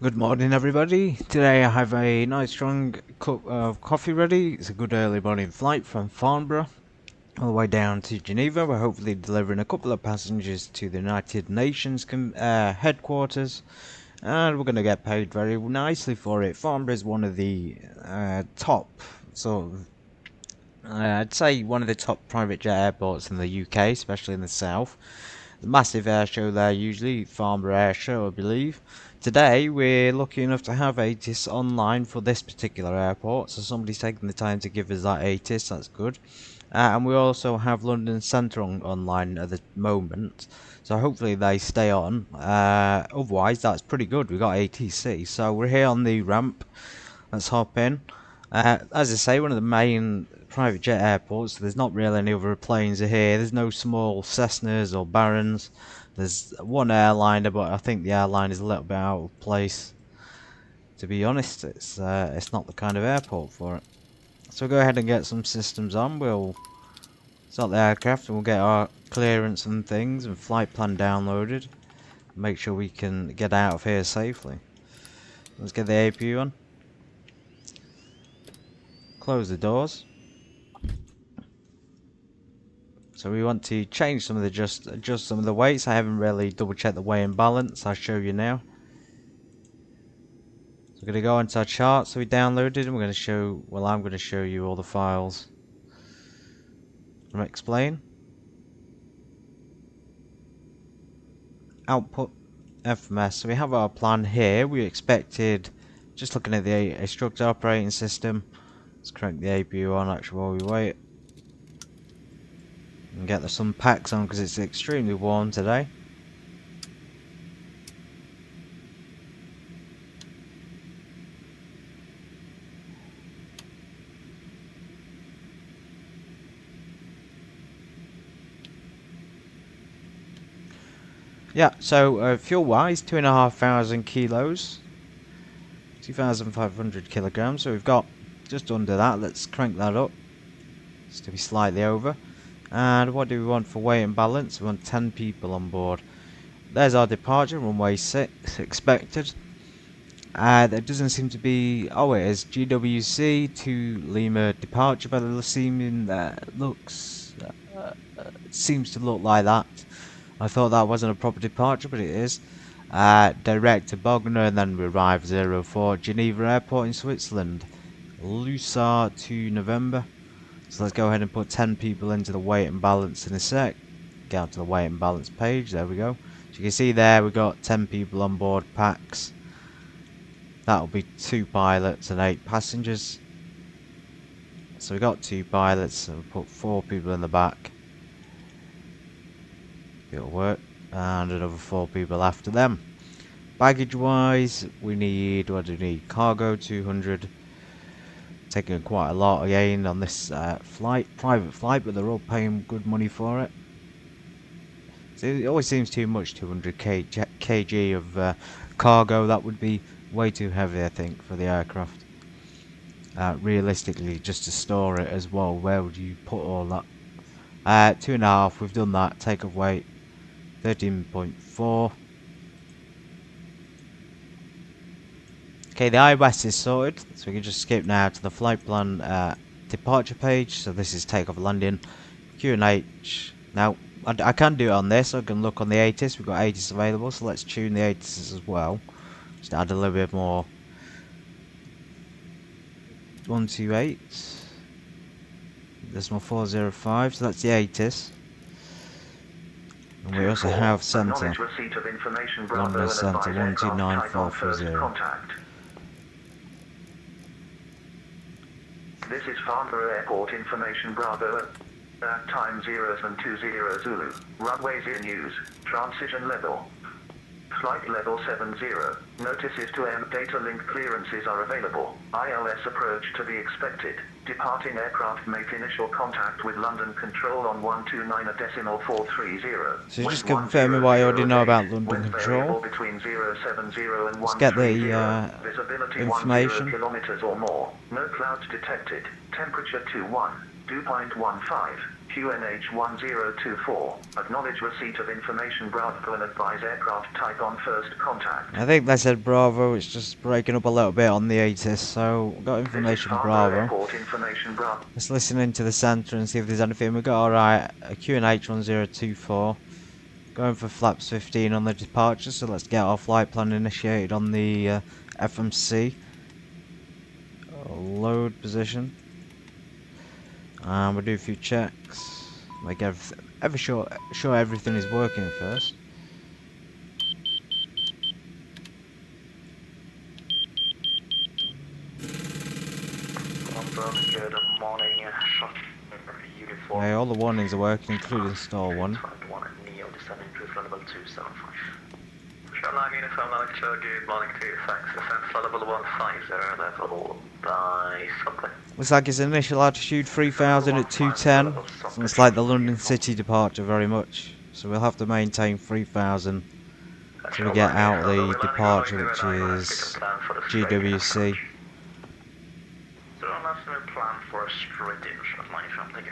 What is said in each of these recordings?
Good morning, everybody. Today I have a nice strong cup of coffee ready. It's a good early morning flight from Farnborough all the way down to Geneva. We're hopefully delivering a couple of passengers to the United Nations headquarters, and we're going to get paid very nicely for it. Farnborough is one of the top, sort of, I'd say one of the top private jet airports in the UK, especially in the south. The massive air show there usually, Farnborough Air Show I believe. Today we're lucky enough to have ATIS online for this particular airport, so somebody's taking the time to give us that ATIS, that's good. And we also have London Central online at the moment, so hopefully they stay on. Otherwise that's pretty good, we got ATC, so we're here on the ramp. Let's hop in. As I say, one of the main private jet airports, there's not really any other planes here. There's no small Cessnas or Barons. There's one airliner, but I think the airline is a little bit out of place. To be honest, it's not the kind of airport for it. So we'll go ahead and get some systems on. We'll start the aircraft and we'll get our clearance and things and flight plan downloaded. Make sure we can get out of here safely. Let's get the APU on. Close the doors. So we want to change some of the adjust some of the weights. I haven't really double checked the weigh and balance. I'll show you now. So we're going to go into our chart. So we downloaded and we're going to show, well, I'm going to show you all the files from Explain. Output FMS. So we have our plan here. We expected, just looking at the instructor operating system. Let's crank the APU on actually while we wait. And get some packs on because it's extremely warm today. Yeah, so fuel wise, 2,500 kilos, 2,500 kilograms. So we've got just under that. Let's crank that up just to be slightly over. And what do we want for weight and balance? We want 10 people on board. There's our departure, runway 6 expected. There doesn't seem to be, oh it is GWC to Lima departure, but it seems to look like that. I thought that wasn't a proper departure, but it is. Direct to Bogner and then we arrive 04 Geneva Airport in Switzerland. Lusar to November. So let's go ahead and put 10 people into the weight and balance in a sec. Get out to the weight and balance page, there we go. So you can see there we've got 10 people on board packs. That'll be 2 pilots and 8 passengers. So we got 2 pilots, so we'll put 4 people in the back. It'll work. And another 4 people after them. Baggage wise, we need, what do we need? Cargo 200. Taking quite a lot again on this private flight, but they're all paying good money for it. So it always seems too much, 200 kg of cargo. That would be way too heavy, I think, for the aircraft. Realistically, just to store it as well, where would you put all that? 2.5, we've done that. Take of weight 13.4. Okay, the iOS is sorted, so we can just skip now to the flight plan departure page. So this is takeoff landing, Q&H. Now, I can do it on this, I can look on the ATIS, we've got ATIS available, so let's tune the ATIS as well. Just add a little bit more. 128. Decimal 405, so that's the ATIS. And we also have centre. London Centre 129430. This is Farnborough Airport Information Bravo. Time 0s and 20 Zulu. Runways in use. Transition level. Flight level 70. Notices to end data link clearances are available. ILS approach to be expected. Departing aircraft make initial contact with London Control on 129.430. So just confirming what I already know about London Control. Let's get the information. Kilometers or more. No clouds detected. Temperature 21. Dew point 15. QNH 1024. Acknowledge receipt of information Bravo and advise aircraft type on first contact. I think they said Bravo, it's just breaking up a little bit on the ATIS, so we've got information Bravo. Airport information Bravo. Let's listen into the centre and see if there's anything. We've got alright, a QNH 1024. Going for flaps 15 on the departure, so let's get our flight plan initiated on the FMC. Load position. And we'll do a few checks. Make sure everything is working first. Good morning, uniform. Okay, all the warnings are working, including stall 1. Good morning to you, thanks. Ascent level 150, level by something. Looks like it's initial altitude 3000 at 210. So it's like the London City departure very much. So we'll have to maintain 3000 till we get out the departure, which is GWC. So I'm asking a plan for a straight in of my family.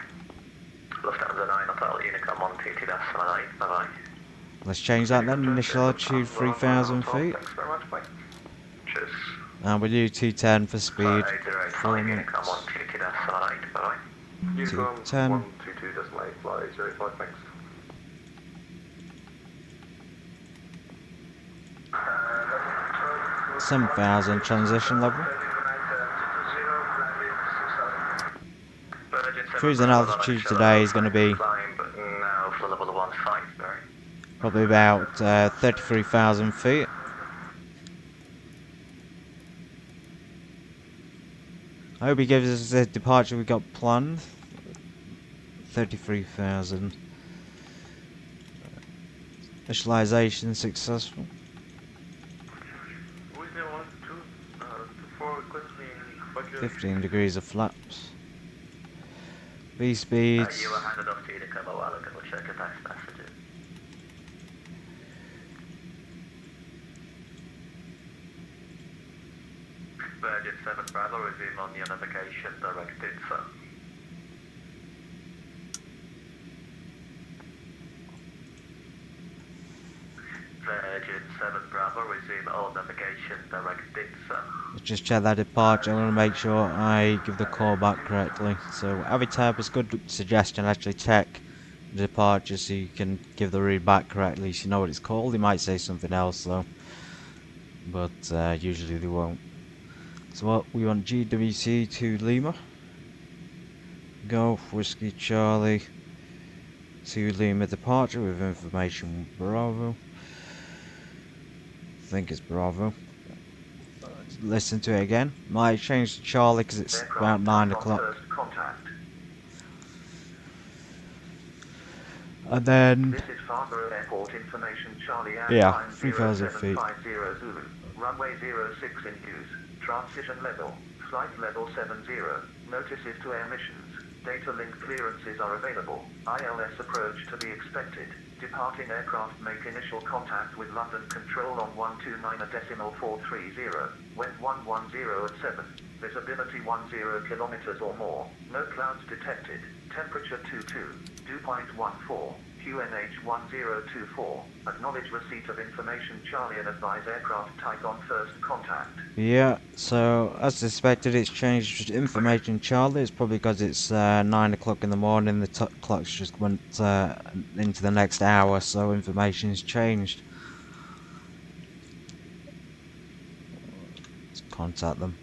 Lufthansa 9 Hotel Unicom 1TT-78, bye-bye. Let's change that then, initial altitude 3000 feet. Thanks very much, bye. Cheers. And we'll do 210 for speed, 4 minutes. 210. 122.8, fly 05, thanks. 7,000 transition level. Cruising altitude today is going to be probably about 33,000 feet. I hope he gives us the departure we got planned. 33,000. Initialization successful. 15 degrees of flaps. V speeds. You were handed off to you to come a while ago. We'll check your text messages. Virgin 7 Bravo, resume on your navigation directed, sir. Virgin 7 Bravo, resume all navigation directed, sir. Let's just check that departure. I want to make sure I give the call back correctly. So Avitab is a good suggestion. Actually check the departure so you can give the read back correctly. So you know what it's called. They might say something else though, but usually they won't. So what we want GWC to Lima. Golf Whiskey Charlie to Lima departure with information Bravo. I think it's Bravo. Listen to it again. Might change to Charlie because it's about 9 o'clock. And then, this is Farnborough Airport information Charlie and yeah, time 3,000 feet. 0750 Zulu. Runway 06 in use. Transition level. Flight level 70. Notices to air missions. Data link clearances are available. ILS approach to be expected. Departing aircraft make initial contact with London Control on 129.430. Wind 110 at 7. Visibility 10 kilometers or more. No clouds detected. Temperature 22. Dew point 14. QNH 1024. Acknowledge receipt of information Charlie and advise aircraft type on first contact. Yeah, so as suspected it's changed to information Charlie. It's probably because it's 9 o'clock in the morning. The clocks just went into the next hour, so information's changed. Let's contact them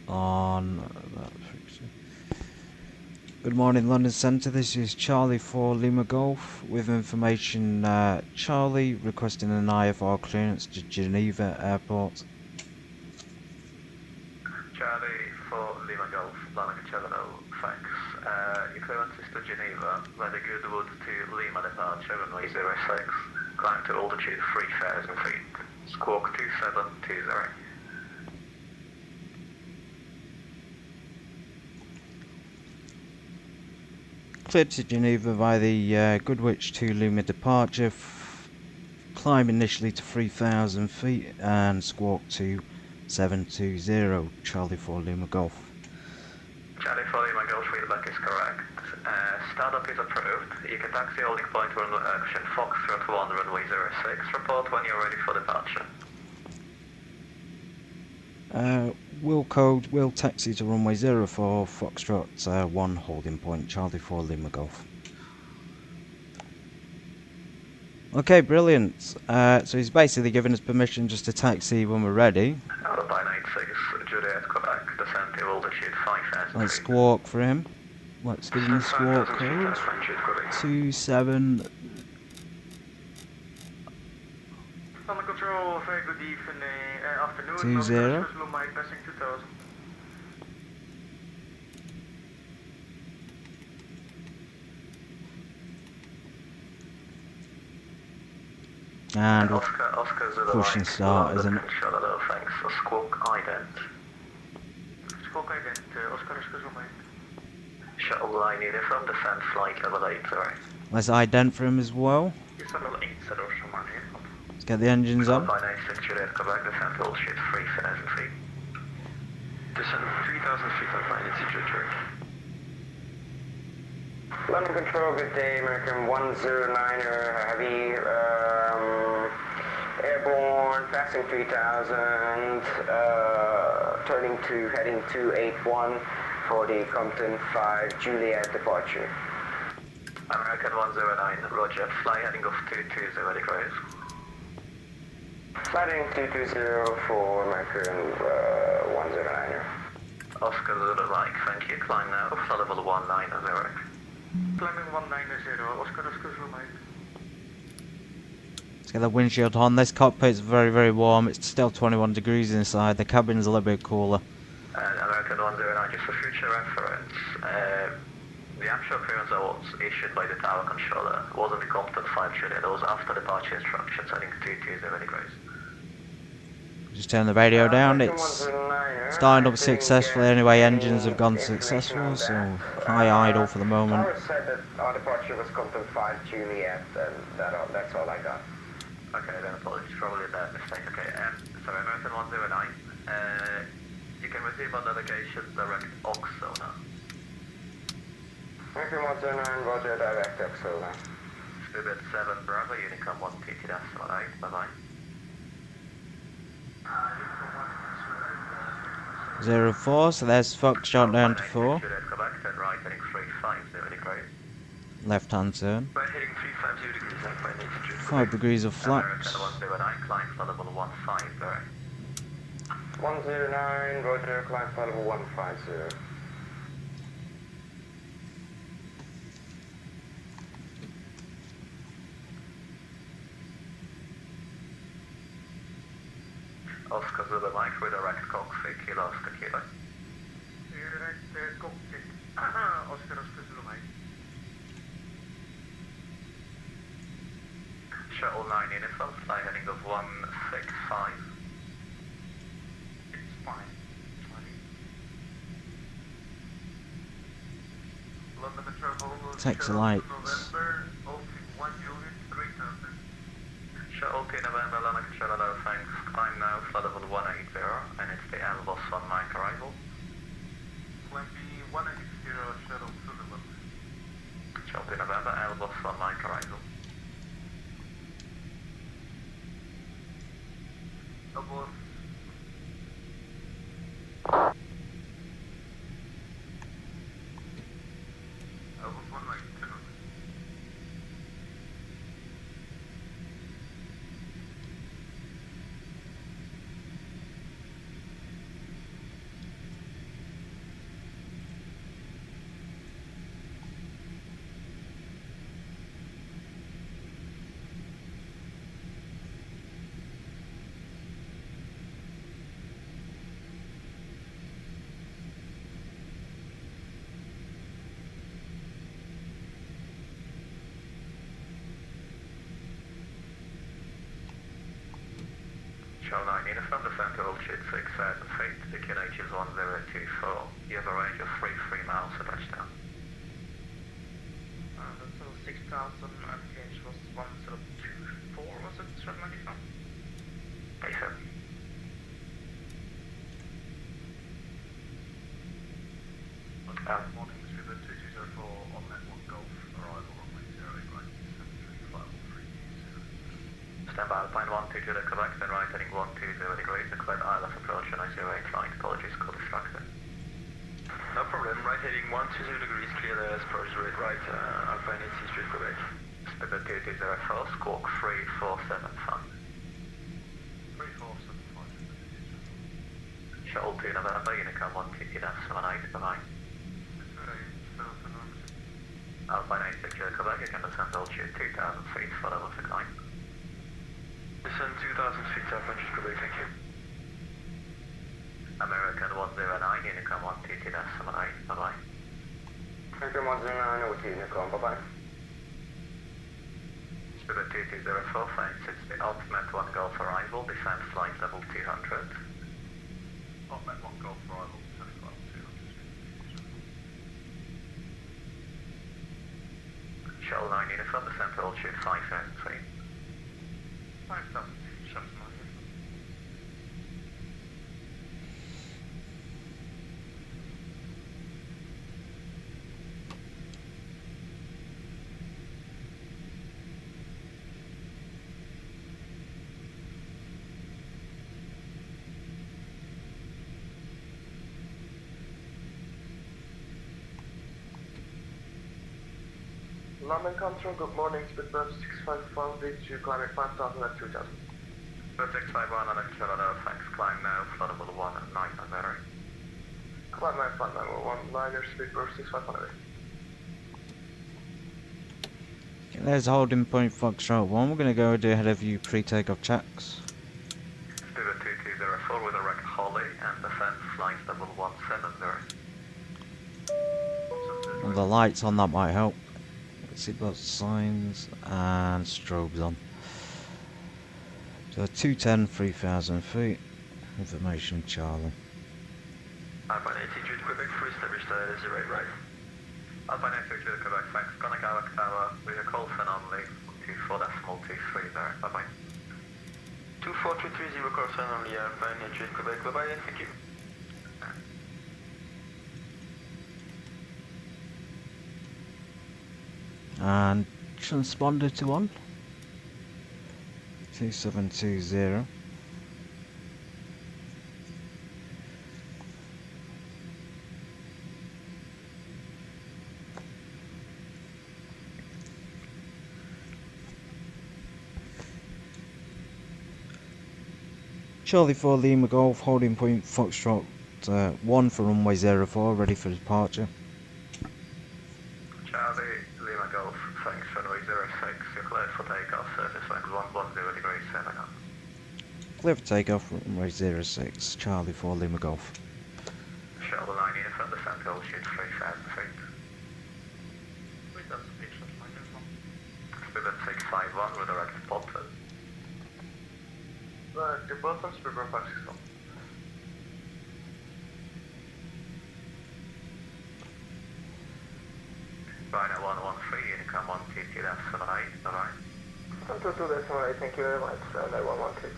on Good morning, London Centre. This is Charlie for Lima Golf with information Charlie requesting an IFR clearance to Geneva Airport. Charlie for Lima Golf, Lanacacello, thanks. Your clearance is to Geneva, Ready Goodwood to Lima departure, runway 06, climb to altitude 3,000 feet, squawk 2720. Cleared to Geneva via the Goodwich to Lima departure, climb initially to 3,000 feet and squawk to 720, Charlie for Lima Golf. Charlie for Lima Golf, feedback is correct. Startup is approved. You can taxi holding point runway action Foxtrot 1 runway 06. Report when you're ready for departure. Will taxi to runway 04 Foxtrot 1 holding point Charlie 4 Lima Golf. Okay, brilliant. So he's basically given us permission just to taxi when we're ready. Alpine 86, Juliet, Quebec, descent to altitude 5,000 Let's feet. squawk for him. Let's give him the squawk code. 27. Thunder Control, very good evening, afternoon. 20. Passing 2000. And we're Oscar pushing start, isn't it? Thanks. Squawk ident. Squawk ident, Oscar Zulu Mike. Shuttle line either from descent flight level 8, sorry. Let's ident for him as well. Yes, level 8, sir, Let's get the engines on. Alpine 86, Juliet, Quebec, descent altitude 3,000 feet. Descent 3,000 feet, Alpine 86, Juliet. London Control, good day, American 109er, heavy, airborne, passing 3000, heading 281 for the Compton 5 Juliet departure. American 109, roger, fly heading of 220 degrees. Flighting 220 for American 109er. Oscar Zulu Mike, thank you, climb now, flight level 190. Climbing 190, Oscar Zulu Mike. Let's get the windshield on. This cockpit's very, very warm. It's still 21 degrees inside. The cabin's a little bit cooler. American 109, just for future reference, the actual clearance that was issued by the tower controller wasn't the Compton 5 Juliet, it was after departure instructions heading 220 degrees. Just turn the radio down. It's starting up successfully anyway. Engines have gone successful, so high idle for the moment. Tower said that our departure was Compton 5 Juliet, and that's all I got. Okay, then apologies, probably that mistake. Okay, sorry, American 109, you can receive on navigation direct Oxona. American 109, roger, direct Oxona. Stubit 7 Bravo, Unicom 1 PT, that's alright, bye-bye. 04, so there's Foxtrot down to 4. Quebec, turn right, heading 350 degrees. Left hand turn. Right, heading 350 degrees, left by 5 degrees of American flaps. 109, climb flight level 150. 109, roger, climb flight level 150. Oscar Zulu Mike, redirect cockpit, Kilo Oscar Kilo. Redirect cockpit, Oscar Zulu Mike. Shuttle 9 uniform, fly heading of 165. It's fine. London Metro Taxi lights. November, 1 unit, 3000. Shuttle K November, London Controller, thanks. Climb now, flight level 180, and it's the Elboss on Mike arrival. Climb B 180, Shuttle Sullivan. Shuttle K November, Elboss on Mike arrival. Elboss. Elboss 190. Shuttle 9 uniform, descent to altitude 6,000 feet, the QNH is 1024. You have a range of 33 miles to touchdown. So 6,000 and QNH was 1024, was it, Shuttle 9 uniform? Yes, sir. Morning, Stewart 220. stand by Alpine 122 to Quebec, then right heading 120 degrees, declared ILS approach on 08 flight, apologies, call distracted. No problem, right heading 120 degrees, clear the approach rate right, Alpine 80 Street, Quebec. Speed 2204, squawk 3475. 3475. Shuttle 2 November, Unicom 122, that's 78, bye-bye. Alpine 86 to Quebec, you can descend altitude 2,000 feet for level 69. Descend 2,000 feet, Alpine 6 Quebec, thank you. American 109, Unicom 122, that's 78, bye-bye. American 109, OT Unicom, bye-bye. Speed 2204, flight 60, ultimate 1 Golf arrival, descend flight level 200. Ultimate 1 Golf arrival, descend flight 200. Shuttle 9 Uniform, descent altitude 5,000 feet. 5,000 feet, Shuttle 9 Uniform. London Control, good morning, speed bird 651, to climate 5,000 at 2,000. Speed 651 on Canada, thanks, climb now, flight level 1 at 9 on battery. Climb 9, flight level 1, liner, speed bird 651. Okay, there's holding point Foxtrot 1. We're going to go ahead of you pre-takeoff checks. Speed 2204 with a wreck Holly and descend flight level 170. Well, the lights on that might help. Seatbelt signs and strobes on. So 210, 3,000 feet. Information Charlie. Alpine 82 to Quebec, free established LSGG right. Alpine 82 to Quebec, thanks. Konakawa Tower, we are call fin only. 24.23 there, bye bye. 24330 call sign only, Alpine 82 Quebec, bye bye, thank you. And transponder to on. 2720. Charlie 4 Lima Golf, holding point Foxtrot 1 for runway 04, ready for departure. Charlie, Lima Golf, thanks, runway 06, you're cleared for takeoff, surface winds 110 degrees 7 up. Clear for takeoff, runway 06, Charlie 4 Lima Golf. Shuttle 9 Uniform, descent altitude 3,000 feet. Wait, that's a picture of my uniform. Speed 651 with direct spotted. The bottom speed bird 561. Rhino 113, Unicom 122, that's 78, bye bye. 122, that's alright, thank you very much, and I 112.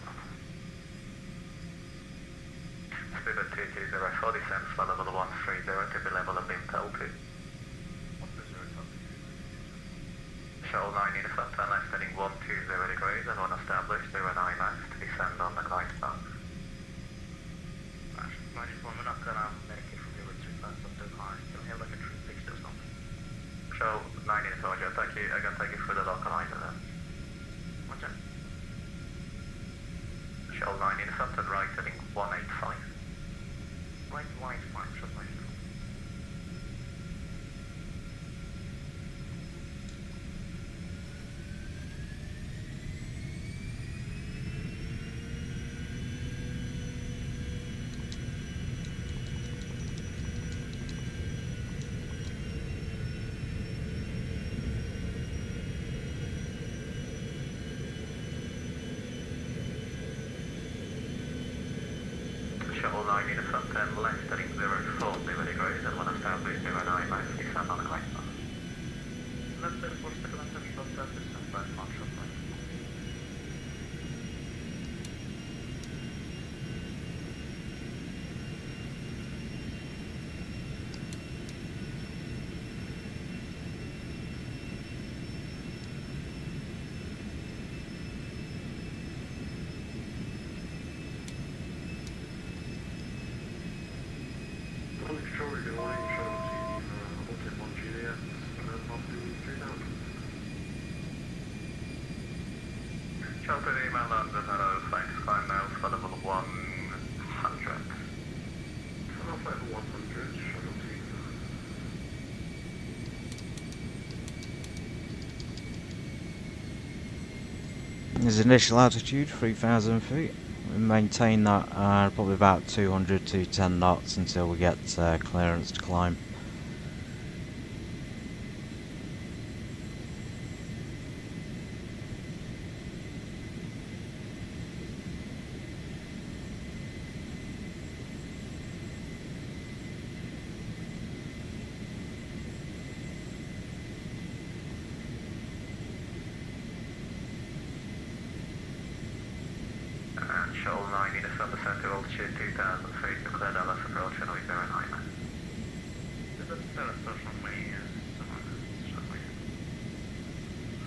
Speed 2204, descend flight level 130 to be level of Impel 2. Shuttle 9 Uniform, turn left heading 120 degrees and when established 09 max to descend on the glide path. 9 uniform, we're not gonna make it from here with 2 flights up to the car. Can we have like a 360 or something? Shuttle 9 Uniform, I can take you through the localizer then. What's that? Shuttle 9 Uniform, turn right heading 185. Right, wide, fine, shut my uniform. Shuttle 9 Uniform, turn left heading 040 degrees and when established 09 max to descend on the glide path. Left there for second and third shot surface and right one shot right. morning, shuttle to Hotel 1 Juliet, and then off to 3000. Shelter email London, hello, thanks, climb now for level 100. Hello, level 100, shuttle to His initial altitude 3,000 feet. We maintain that probably about 200 to 10 knots until we get clearance to climb. Shoal 9 in a summer center altitude 2000 feet, to clear Dallas approach runway 09.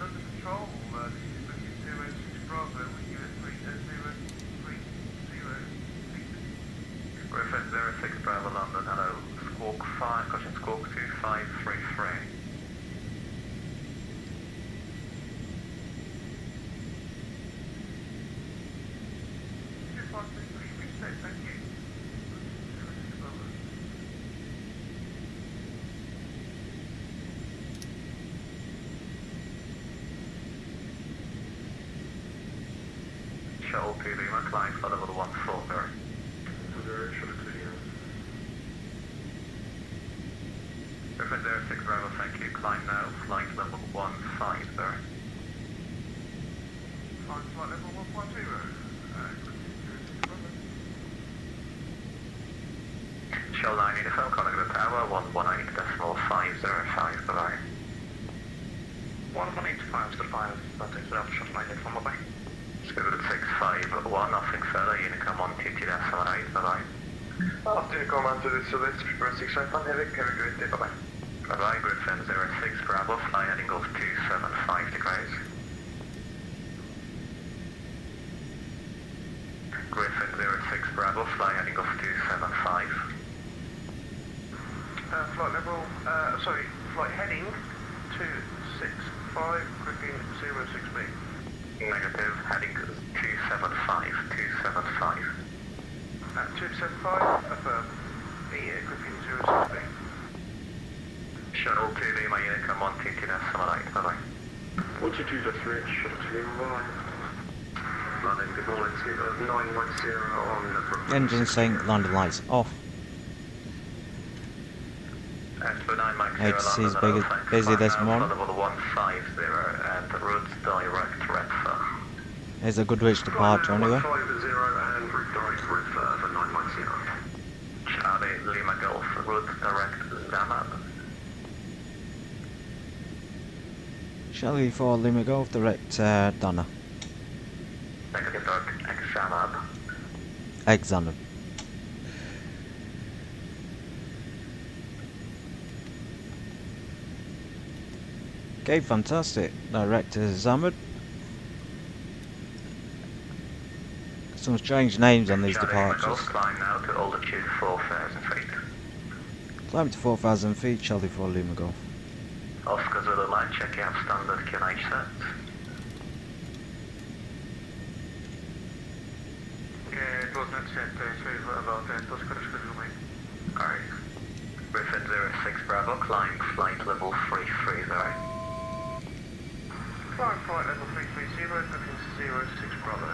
London Control, this is booking 06 Bravo, with you at 0330 feet. Griffin 06 Bravo London, hello, squawk 5, caution squawk 2533. Thank you. Shoal 2 Lima, climb for level 14, sorry. Griffin 06 Bravo, thank you, climb now, flight level 15, sorry. Flight level 1.0. Shoal 9 in a phone calling the tower, 118.505, bye-bye. 118.505, that takes it up, shuttle 9 from bye-bye. Schedule 651, nothing further, Unicom on TT, that's alright, bye-bye. After Unicom on to the Celeste, 651, have a great day, bye-bye. Bye-bye, Griffin 06 Bravo, fly heading off 275 degrees. Griffin 06 Bravo, fly heading off 275. Flight heading 265, Griffin 06B. Negative, heading 275, 275. 275, affirm. Griffin 06B. Shuttle 2 Lima, Unicom on TT, that's alright, bye-bye. Altitude of 3, shuttle 2 Lima, London, good morning, 910 on the Brooklyn. Engine sync, landing lights off. Expo 9 Mike 0 HC is London, busy this morning. level 150 and routes direct Redfern. It's a Goodrich departure anyway. 150 and route direct Redfern for 910. Charlie Lima Golf, route direct Zamab. Charlie for Lima Golf, direct Donna. Negative direct Zamab. Examine. Okay, fantastic. Director Zamad. Some strange names on these departures. Climb now to altitude 4,000 feet. Climb to 4,000 feet, Charlie for Lima Golf. Oscar Zulu line, check out standard QNH set. it was not set, so about that, was schedule me. Alright. Griffin 06 Bravo, climb flight level 330. Climb flight level 330, Griffin 06 Bravo.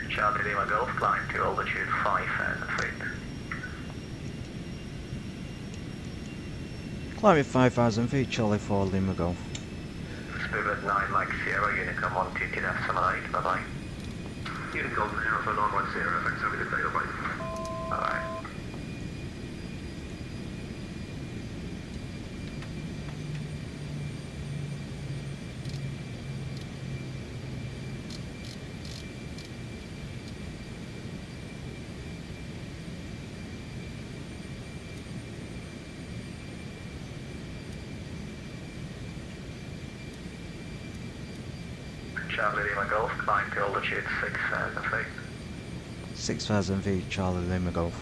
Charlie Lima Golf, climb to altitude 5,000 feet. Climb at 5,000 feet, Charlie for Lima Golf. Spirit 9 Mike Sierra, Unicom on TT decimal 8, bye-bye. Unicom Alpha 910, thanks over the data, bye. Bye-bye. Charlie Lima Golf, climb to altitude 6,000 feet. 6,000 feet, Charlie Lima Golf.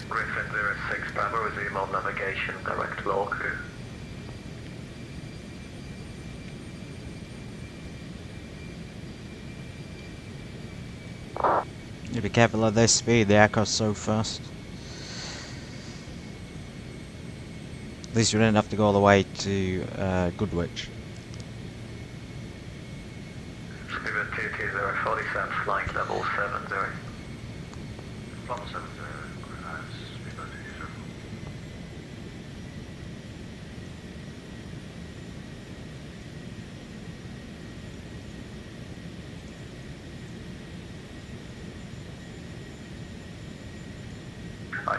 Griffin 06 Bravo, resume on navigation, direct Lorca. You be careful of this speed, the aircraft's so fast. At least we didn't have to go all the way to Goodwich. Scuba 22047, flight level 70. Level 70, Scuba 220.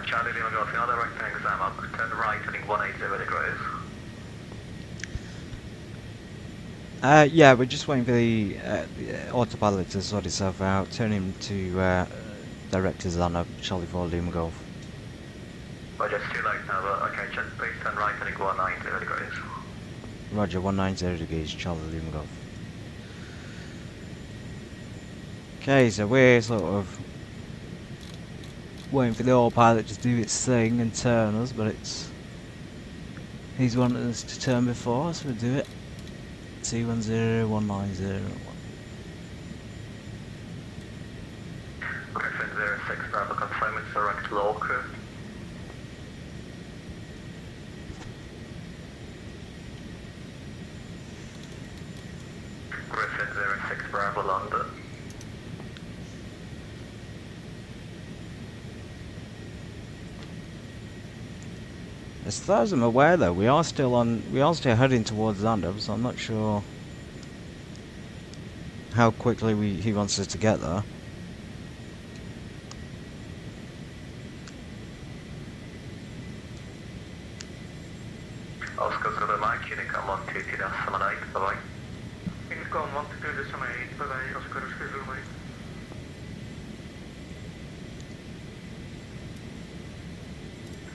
Charlie Lima Golf, another right exam up, turn right heading 180 degrees. Yeah, we're just waiting for the autopilot to sort itself out. Turn him to directors on Charlie 4 Lima Golf. Roger, it's too late now, but okay, please turn right heading 190 degrees. Roger, 190 degrees, Charlie Lima Golf. Okay, so we're sort of waiting for the autopilot to do its thing and turn us, but he's wanted us to turn before, so we'll do it. 210, 190. Griffin 06 Bravo, confirm it's direct Lorca. Griffin 06 Bravo, London. As far as I'm aware, though, we are still heading towards Zander, so I'm not sure how quickly he wants us to get there. Oscar Zulu Mike, Unicom 122.78, bye-bye. Unicom 122.78, bye-bye, Oscar Zulu Mike.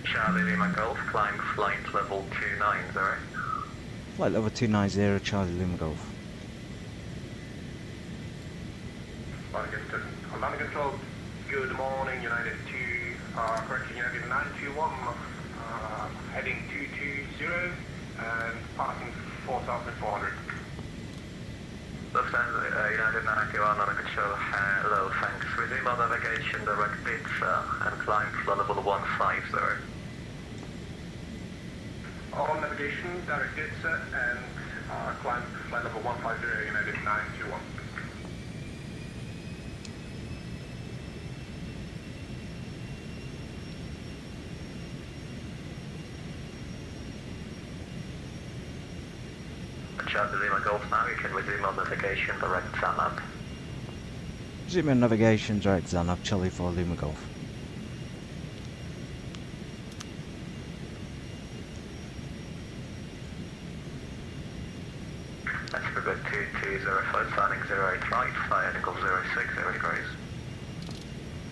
Charlie Lima Golf, climb flight level 290. Flight level 290, Charlie Lima Golf. Landing control, good morning, United 2, correction, United 921, heading 220, and passing 4,400. Lufthansa United 91 on a control, hello, thanks. Resume on navigation, direct pizza, and climb flight level 150. On navigation, direct pizza, and climb flight level 150, United 921. Charlie Lima Golf now, you can resume on navigation, direct Zanab. Resume on navigation, direct Zander, Charlie 4 Lima Golf. That's for good 2205, signing 08 right, fly heading 060 degrees.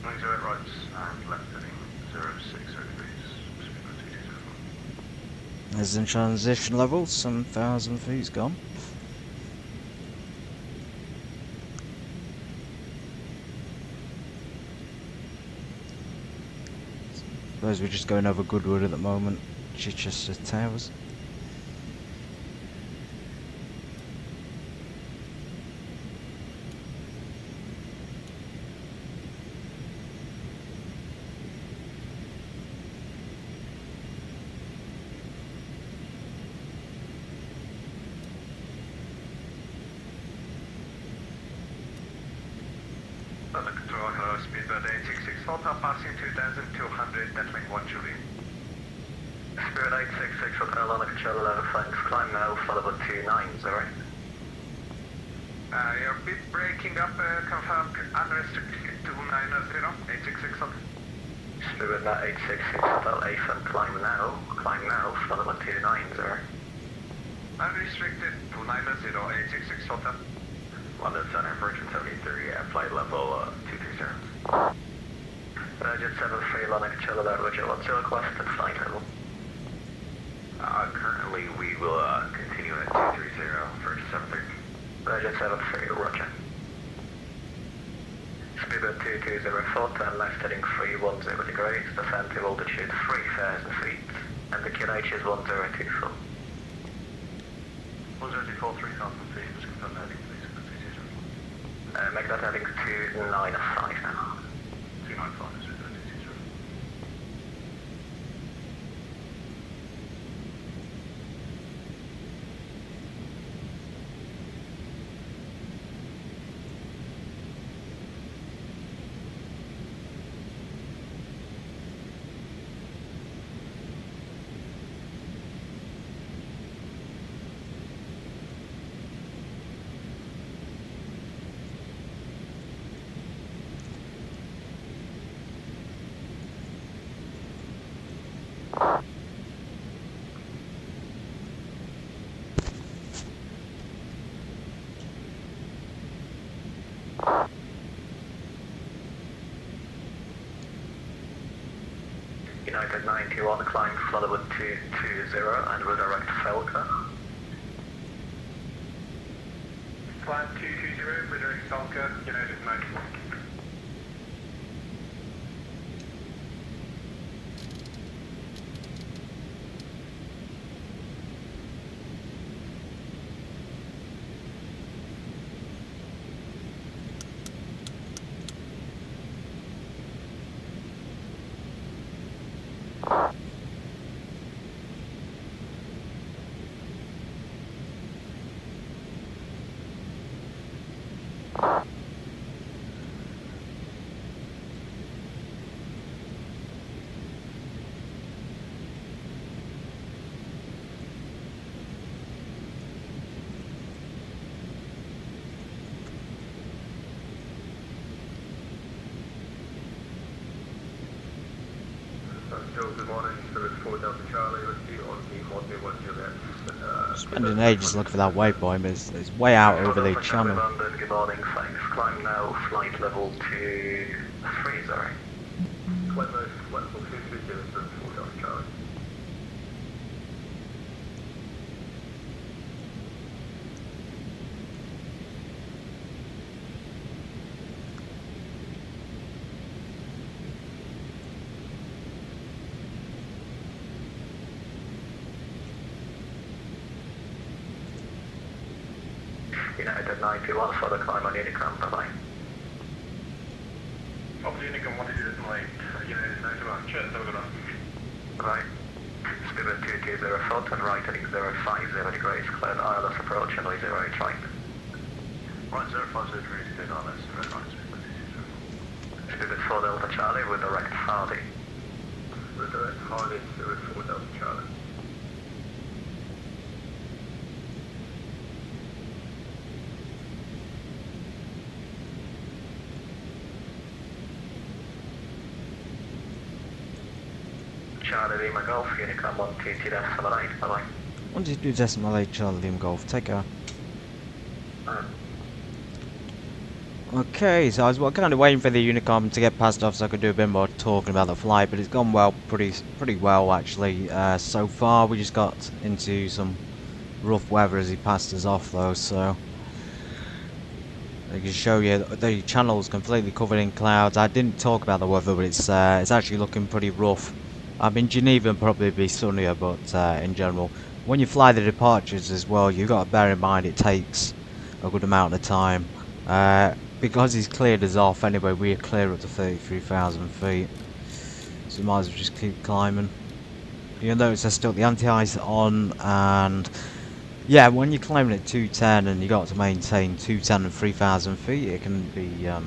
90 right, and left heading 060 degrees. Scuba 220. As in transition level, some 1,000 feet's gone. Suppose we're just going over Goodwood at the moment, Chichester Towers. London control, hello, speedbird 866, Hotel passing 2,200, Detlink 1 Julie. Spirit 866 Hotel on a control 11, thanks. Climb now, flight level 290, right? Your bit breaking up, confirm unrestricted 290, 866 Hotel. Spirit 866 Hotel, AFM, climb now, flight level 290, right? Unrestricted 290, 866 Hotel. London Center, Virgin 73, flight level 230. Virgin 73, London Kilo, Roger, what's your request and flight level? Currently we will continue at 230, Virgin 73. Virgin 73, Roger. Speedbird 2204, turn left heading 310 degrees, descend to altitude 3,000 feet, and the QNH is 1024. 1024, 3,000 feet, just confirm heading please for the 230. Make that heading 295 now. 295 is 230. United 91, climb Floodwood 220 and redirect Falcon. Climb 220, redirect Falcon, United 91. Good morning, Spirit 4 Delta Charlie, let's be on the Monday 1 Juliet. Spending ages looking for that waypoint, but it's way out over the channel. London, good morning, thanks. Climb now, flight level 23, sorry. Climb now, flight level 23, Spirit 4 Delta Charlie. United 91 for the climb on Unicron, bye-bye. Obviously Unicron wanted you to late, United 91, cheers, have a good one. Right. Spirit 2204, turn right heading 050 degrees, cleared ILS approach and 0 right. Right, 050 degrees, cleared ILS, red right, speed 230. Spirit 4 Delta Charlie, redirect Hardy. Redirect Hardy, Spirit 4 Delta Charlie. Charlie Lima Golf, Unicron 122.78, bye-bye. 122.8 Charlie Lima Golf, take care. Okay, so I was kind of waiting for the Unicom to get passed off so I could do a bit more talking about the flight, but it's gone well, pretty well actually. So far, we just got into some rough weather as he passed us off though, so I can show you the channel's completely covered in clouds. I didn't talk about the weather, but it's actually looking pretty rough. In Geneva it'll probably be sunnier, but in general, when you fly the departures as well, you've got to bear in mind it takes a good amount of time. Because he's cleared us off anyway, we're clear up to 33,000 feet, so we might as well just keep climbing. You'll notice I still the anti-ice on, and yeah, when you're climbing at 210 and you got to maintain 210 and 3,000 feet, it can be a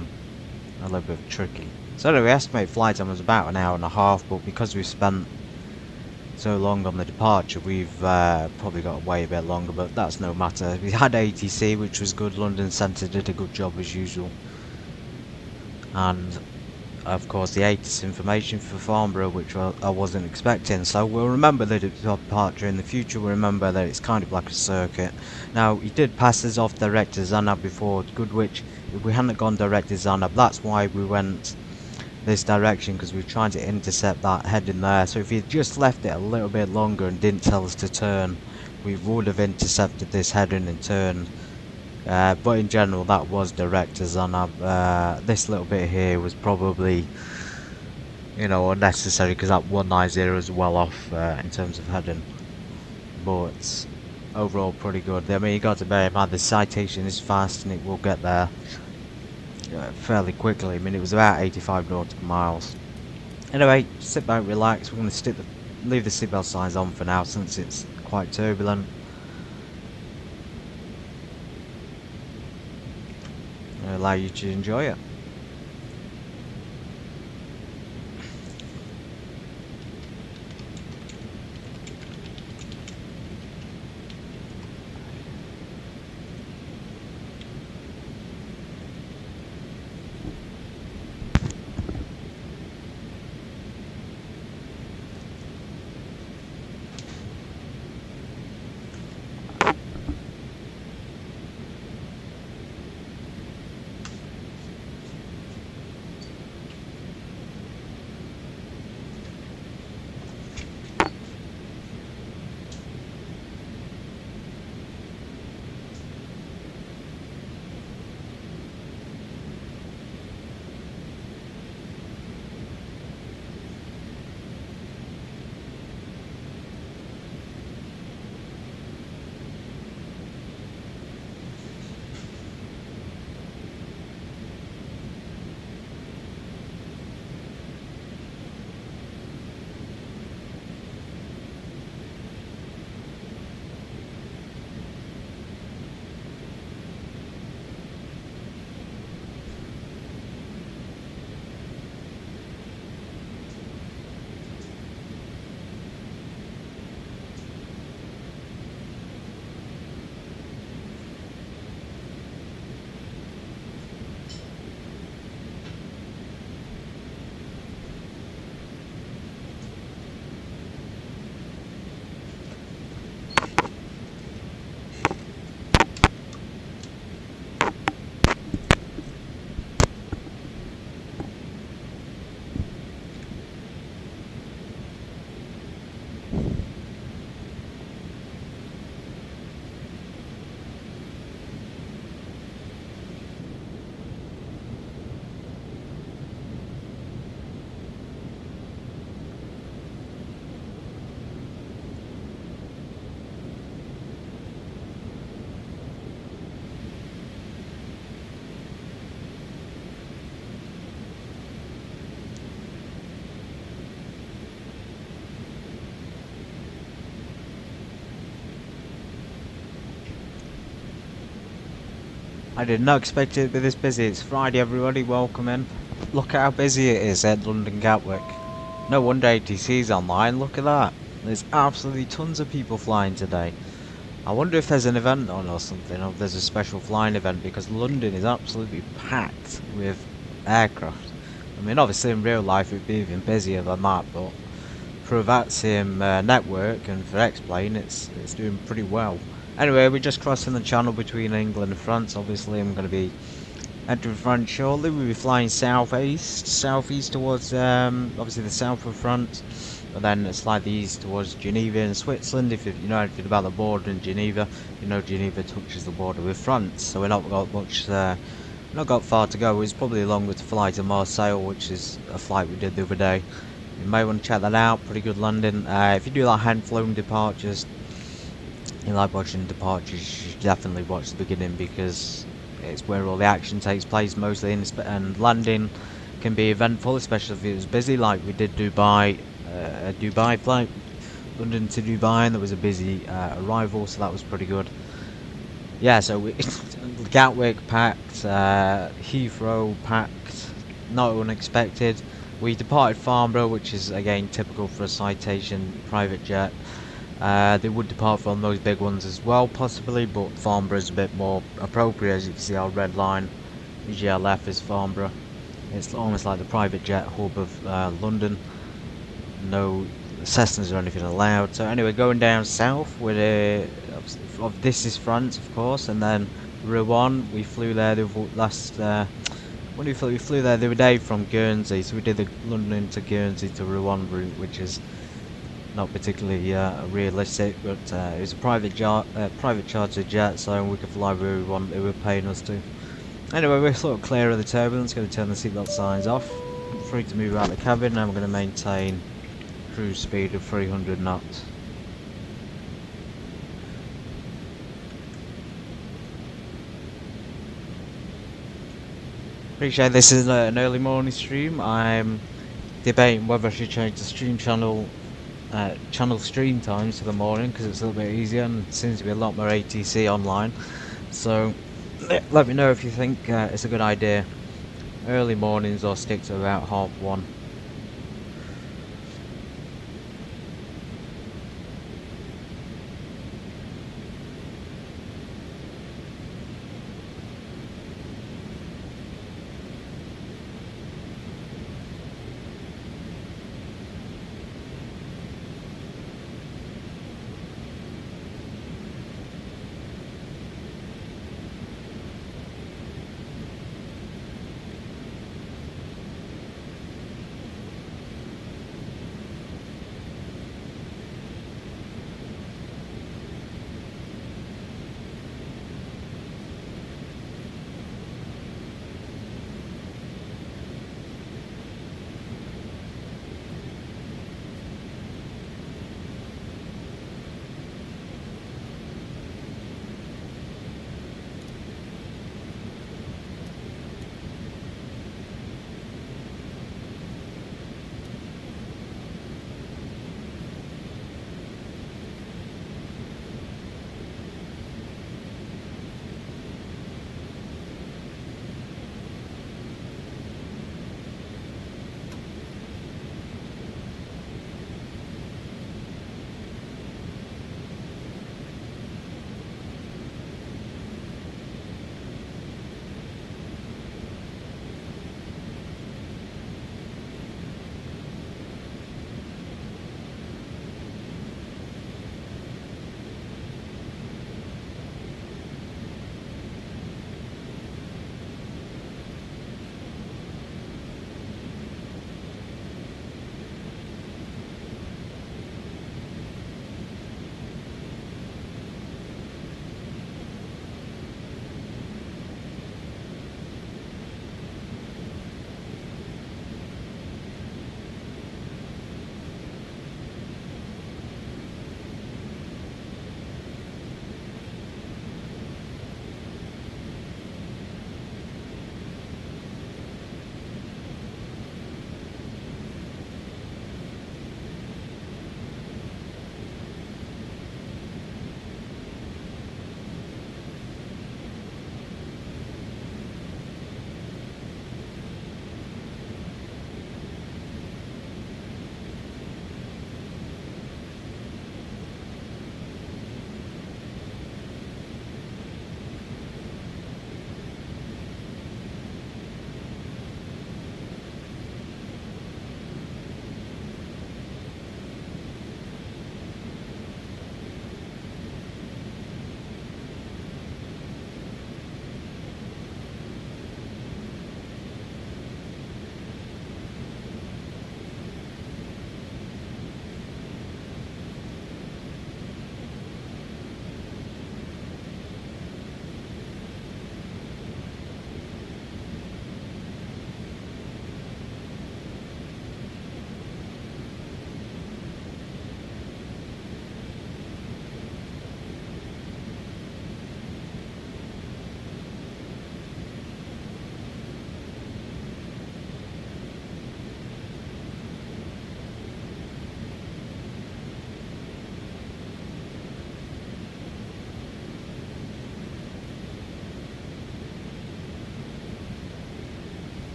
little bit tricky. So anyway, estimate flight time was about an hour and a half, but because we've spent so long on the departure, we've probably got to wait a bit longer, but that's no matter. We had ATC, which was good. London Centre did a good job as usual, and of course, the ATIS information for Farnborough, which I wasn't expecting. So we'll remember that it's a departure in the future. We'll remember that it's kind of like a circuit. Now, he did pass us off direct to Zanab before Goodwich. If we hadn't gone direct to Zanab, that's why we went this direction, because we were trying to intercept that heading there. So if he just left it a little bit longer and didn't tell us to turn, we would have intercepted this heading and turned. But in general, that was direct to Zanab. This little bit here was probably, you know, unnecessary, because that 190 is well off in terms of heading. But overall, pretty good. I mean, you got to bear in mind the Citation is fast and it will get there fairly quickly. I mean, it was about 85 nautical miles. Anyway, sit back, relax. We're going to leave the seatbelt signs on for now, since it's quite turbulent. Allow you to enjoy it. I did not expect it to be this busy. It's Friday, everybody, welcome in. Look at how busy it is at London Gatwick. No wonder ATC's online, look at that. There's absolutely tons of people flying today. I wonder if there's an event on or something, or if there's a special flying event, because London is absolutely packed with aircraft. I mean, obviously in real life it'd be even busier than that, but for a VATSIM network and for X-Plane, it's doing pretty well. Anyway, we're just crossing the channel between England and France. Obviously, I'm going to be entering France shortly. We'll be flying southeast towards obviously the south of France, but then slightly east towards Geneva in Switzerland. If you know anything about the border in Geneva, you know Geneva touches the border with France, so we're not got much not got far to go. It's probably longer to fly to Marseille, which is a flight we did the other day. You may want to check that out. Pretty good landing. If you do like hand-flown departures, you like watching departures, you should definitely watch the beginning, because it's where all the action takes place mostly, and landing can be eventful, especially if it was busy, like we did Dubai, a Dubai flight, London to Dubai, and there was a busy arrival, so that was pretty good. Yeah, so Gatwick packed, Heathrow packed, not unexpected. We departed Farnborough, which is again typical for a Citation private jet. They would depart from those big ones as well, possibly, but Farnborough is a bit more appropriate. As you can see, our red line, EGLF is Farnborough. It's almost like the private jet hub of London. No Cessnas or anything allowed. So anyway, going down south with this is France, of course, and then Rouen. We flew there the last. When we flew there the other day from Guernsey, so we did the London to Guernsey to Rouen route, which is not particularly realistic, but it was a private charter jet, so we could fly where we want. They were paying us to. Anyway, we're sort of clear of the turbulence. Going to turn the seatbelt signs off. Free to move out of the cabin. Now we're going to maintain cruise speed of 300 knots. Appreciate this is an early morning stream. I'm debating whether I should change the stream channel stream times to the morning because it's a little bit easier and seems to be a lot more ATC online. So let me know if you think it's a good idea. Early mornings or stick to about 1:30.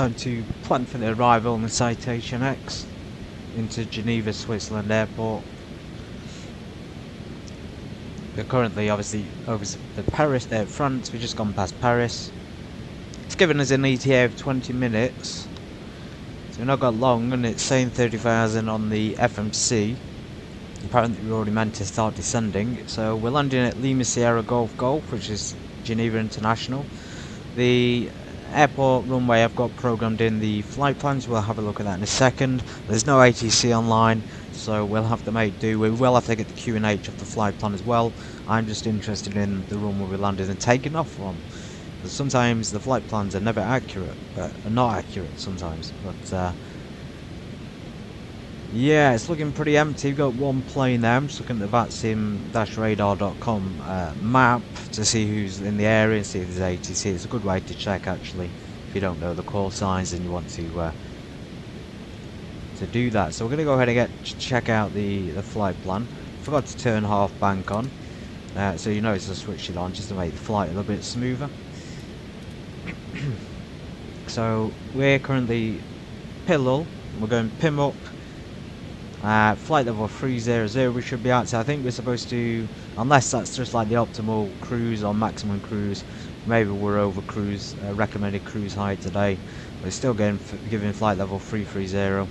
time to plan for the arrival on the Citation X into Geneva, Switzerland airport. We're currently obviously over the Paris, France. We've just gone past Paris. It's given us an ETA of 20 minutes, so we've not got long, and it's saying 30,000 on the FMC. Apparently we're already meant to start descending, so we're landing at Lima Sierra Golf Golf, which is Geneva International. The airport runway I've got programmed in the flight plans. We'll have a look at that in a second. There's no ATC online, so we'll have to make do. We will have to get the Q&H of the flight plan as well. I'm just interested in the runway we're landing and taking off from. Because sometimes the flight plans are never accurate, are not accurate sometimes. But yeah, it's looking pretty empty. We've got one plane there. I'm just looking at the vatsim-radar.com map to see who's in the area and see if there's ATC. It's a good way to check, actually, if you don't know the call signs and you want to do that. So we're going to go ahead and check out the flight plan. Forgot to turn half bank on, so you notice I switched it on just to make the flight a little bit smoother. So we're currently Pillul. We're going Pim up. Flight level 300, we should be out. So I think we're supposed to, unless that's just like the optimal cruise or maximum cruise, maybe we're over cruise, recommended cruise height today. We're still giving flight level 330.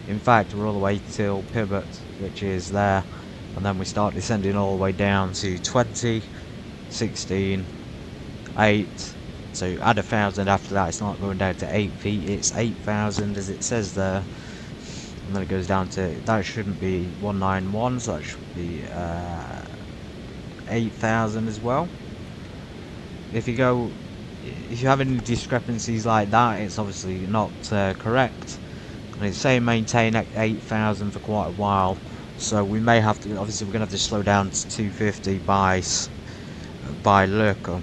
In fact, we're all the way till Pivot, which is there, and then we start descending all the way down to 20, 16, 8. So add 1,000 after that. It's not going down to 8 feet, it's 8,000 as it says there. And then it goes down to, that shouldn't be 191, so that should be 8,000 as well. If you have any discrepancies like that, it's obviously not correct. And it's saying maintain at 8,000 for quite a while, so we may have to, obviously we're going to have to slow down to 250 by Lurker.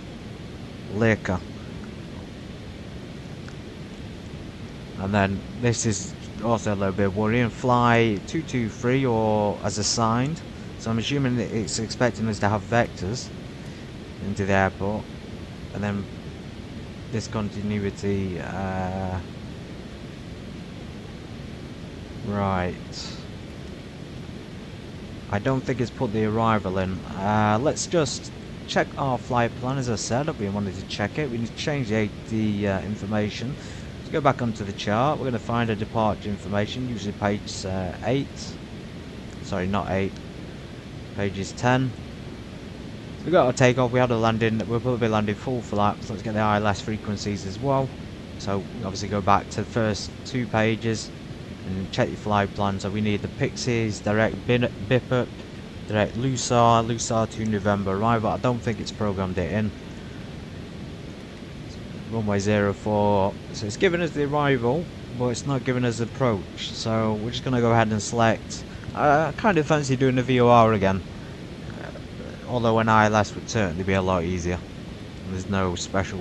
And then this is also a little bit worrying. Fly 223 or as assigned, so I'm assuming that it's expecting us to have vectors into the airport, and then discontinuity. Right, I don't think it's put the arrival in. Let's just check our flight plan. As I said, we wanted to check it. We need to change the information. Let's go back onto the chart. We're going to find a departure information, usually page 8. Sorry, not 8. Page is 10. We got our takeoff. We had a landing. We'll probably be landing full flaps. Let's get the ILS frequencies as well. So obviously go back to the first 2 pages and check your flight plan. So we need the Pixies, direct BIPUP, direct Lusar to November arrival. I don't think it's programmed it in. Runway 04, so it's giving us the arrival, but it's not giving us approach. So we're just going to go ahead and select. I kind of fancy doing the VOR again, although an ILS would certainly be a lot easier. There's no special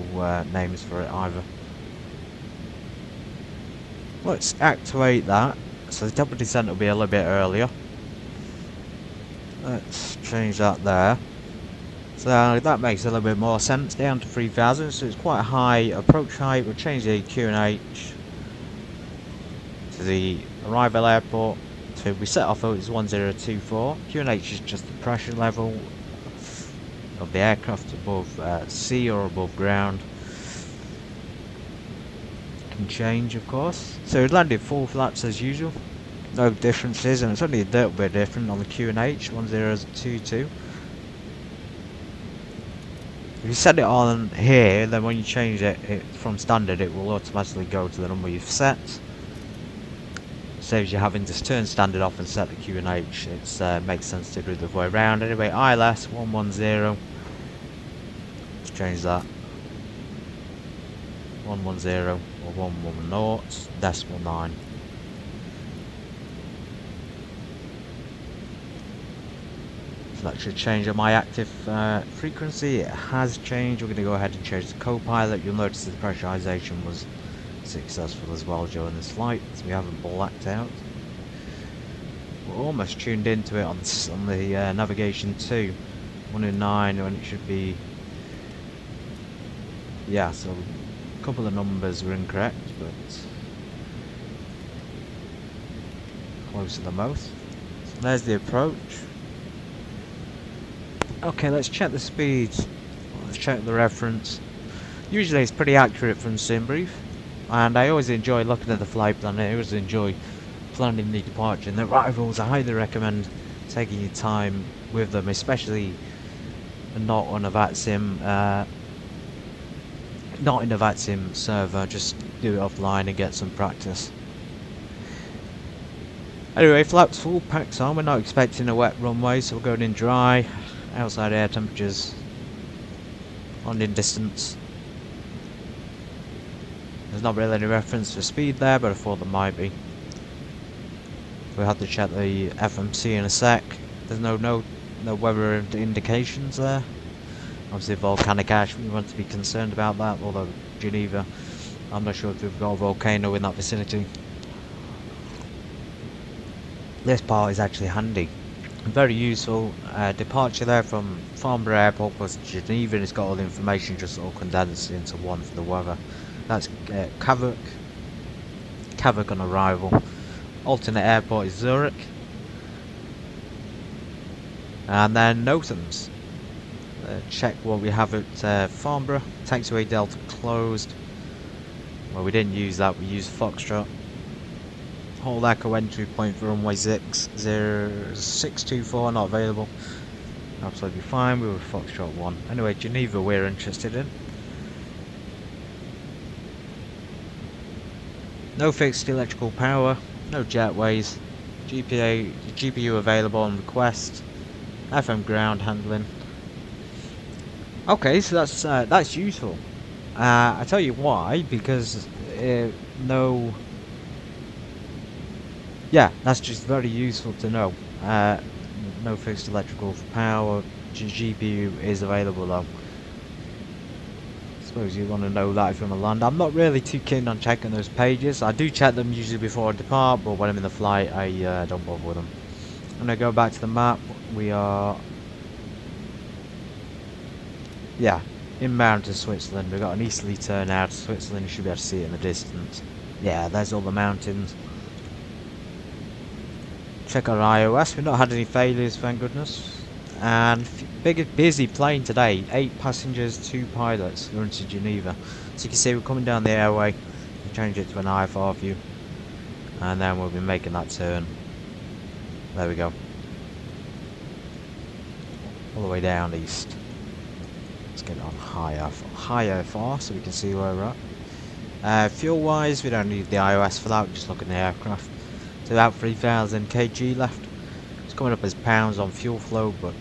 names for it either. Let's activate that, so the double descent will be a little bit earlier. Let's change that there. So that makes a little bit more sense, down to 3,000, so it's quite a high approach height. We'll change the Q&H to the arrival airport. So we set off, it's 1024. Q&H is just the pressure level of the aircraft above sea or above ground. Can change, of course. So it landed full flaps as usual. No differences, and it's only a little bit different on the Q&H, 1022. If you set it on here, then when you change it from standard, it will automatically go to the number you've set. Saves you having to turn standard off and set the Q&H. It makes sense to do the other way around. Anyway, ILS 110. Let's change that. 110 or 110.9. That should change on my active frequency. It has changed. We're going to go ahead and change the co-pilot. You'll notice the pressurization was successful as well during this flight, so we haven't blacked out. We're almost tuned into it on the navigation too. 109 when it should be. Yeah, so A couple of numbers were incorrect, but close to the most. So there's the approach. Okay, let's check the speeds. Let's check the reference. Usually it's pretty accurate from SimBrief, and I always enjoy looking at the flight plan. I always enjoy planning the departure and the arrivals. I highly recommend taking your time with them, especially not on a VATSIM, not in a VATSIM server. Just do it offline and get some practice. Anyway, flaps full, packs on. We're not expecting a wet runway, so we're going in dry. Outside air temperatures landing distance. There's not really any reference for speed there, but I thought there might be. We'll have to check the FMC in a sec. There's no weather indications there. Obviously volcanic ash, we want to be concerned about that, although Geneva, I'm not sure if we've got a volcano in that vicinity. This part is actually handy. Very useful. Departure there from Farnborough Airport plus Geneva, and it's got all the information just all condensed into one for the weather. That's Cavok on arrival. Alternate airport is Zurich. And then Notams. Check what we have at Farnborough. Taxiway Delta closed. Well, we didn't use that, we used Foxtrot. Hold Echo entry point for runway 624, not available. Absolutely fine, we were Foxtrot 1. Anyway, Geneva we're interested in. No fixed electrical power, no jetways, GPU available on request, FM ground handling. Okay, so that's useful. I tell you why, because yeah, that's just very useful to know. No fixed electrical power, GPU is available though. Suppose you want to know that if you're on the land. I'm not really too keen on checking those pages. I do check them usually before I depart, but when I'm in the flight, I don't bother with them. I'm going to go back to the map. We are, yeah, inbound to Switzerland. We've got an easterly turn out to Switzerland. You should be able to see it in the distance. Yeah, there's all the mountains. Check our iOS. We've not had any failures, thank goodness. And busy plane today. 8 passengers, 2 pilots going to Geneva. So you can see we're coming down the airway. We'll change it to an IFR view, and then we'll be making that turn. There we go. All the way down east. Let's get it on high IFR so we can see where we're at. Fuel wise, we don't need the iOS for that. We're just looking at the aircraft. So about 3,000 kg left. It's coming up as pounds on fuel flow, but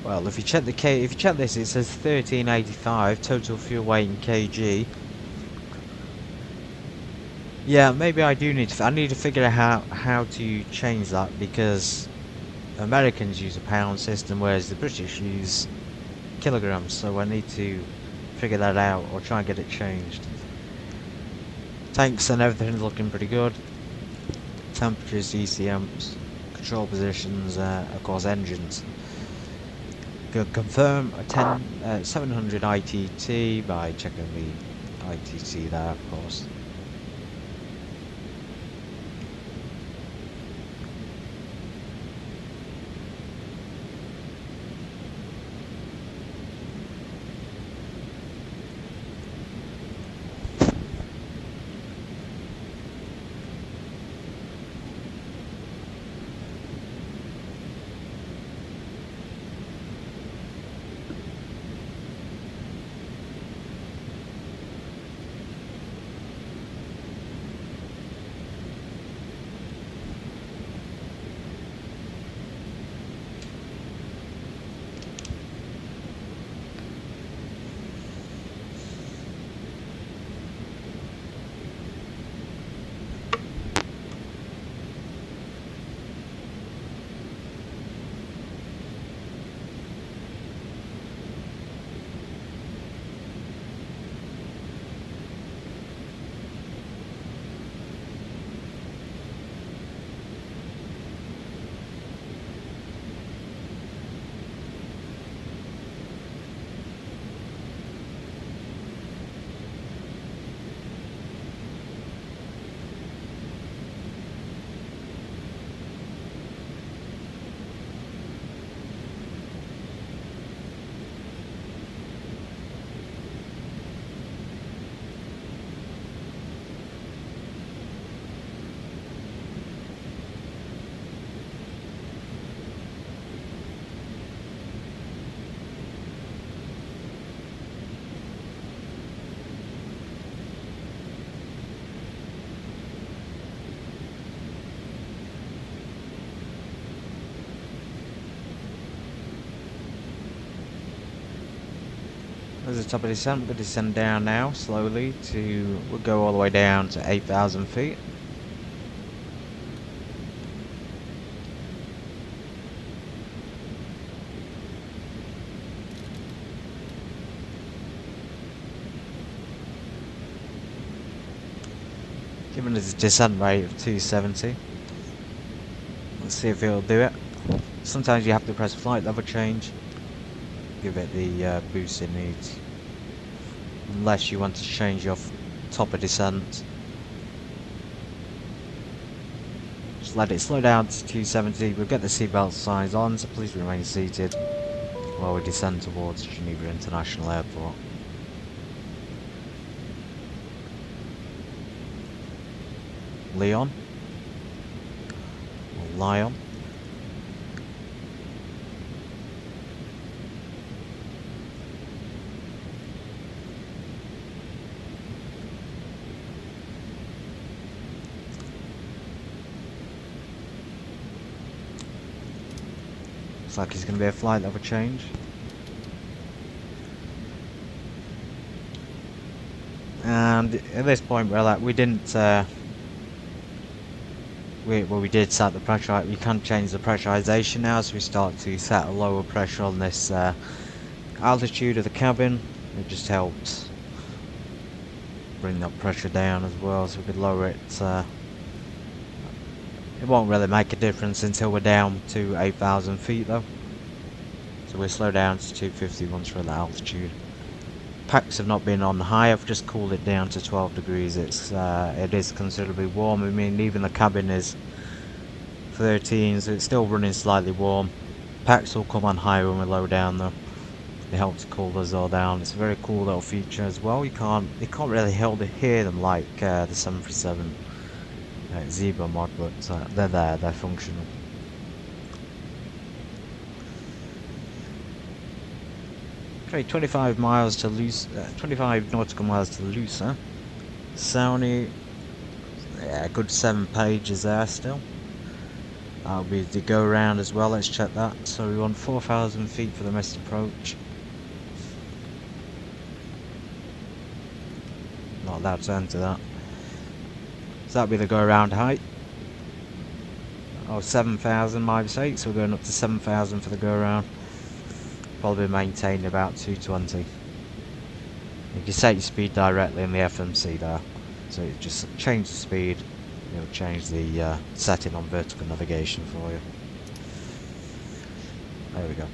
well, if you check this, it says 1385 total fuel weight in kg. Yeah, maybe I need to figure out how to change that, because Americans use a pound system, whereas the British use kilograms. So I need to figure that out or try and get it changed. Tanks and everything is looking pretty good. Temperatures, ECMs, control positions, of course engines. Confirm a 700 ITT by checking the ITT there, of course. There's the top of descent. We're going to descend down now slowly to, we'll go all the way down to 8,000 feet. Given us a descent rate of 270. Let's see if it'll do it. Sometimes you have to press flight level change. Give it the boost it needs. Unless you want to change your top of descent. Just let it slow down to 270. We'll get the seatbelt signs on, so please remain seated while we descend towards Geneva International Airport. Leon. Or Lion. Looks like it's going to be a flight level change. And at this point we didn't we did set the pressure. You can change the pressurization now, so we start to set a lower pressure on this altitude of the cabin. It just helps bring that pressure down as well, so we could lower it. It won't really make a difference until we're down to 8,000 feet though. So we'll slow down to 250 once we're at the altitude. Packs have not been on high. I've just cooled it down to 12 degrees. It is considerably warm. I mean, even the cabin is 13, so it's still running slightly warm. Packs will come on high when we low down though. It helps cool us all down. It's a very cool little feature as well. You can't really hear them like the 737 Zebra mod, but they're there. They're functional. Okay, 25 miles to 25 nautical miles to Lucerne. Sawney, yeah, good 7 pages there still. That'll be the go round as well. Let's check that. So we want 4,000 feet for the missed approach. Not allowed to enter that. So that'll be the go around height. Oh, 7,000, my mistake. So we're going up to 7,000 for the go around. Probably maintain about 220. You can set your speed directly in the FMC there, so you just change the speed. It'll change the setting on vertical navigation for you. There we go.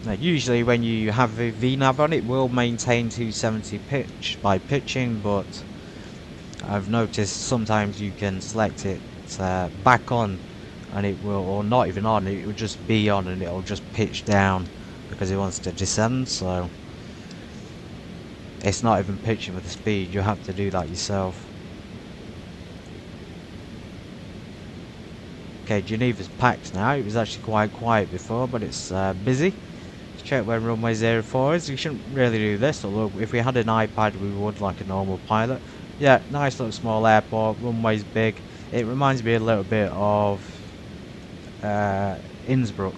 Now, usually when you have a VNAV on, it will maintain 270 pitch by pitching, but I've noticed sometimes you can select it back on and it will, or not even on, it will just be on and it'll just pitch down because it wants to descend, so it's not even pitching with the speed. You have to do that yourself. Okay, Geneva's packed now. It was actually quite quiet before, but it's busy. Let's check where runway 04 is. We shouldn't really do this, although if we had an iPad we would, like a normal pilot. Yeah, nice little small airport, runway's big. It reminds me a little bit of Innsbruck,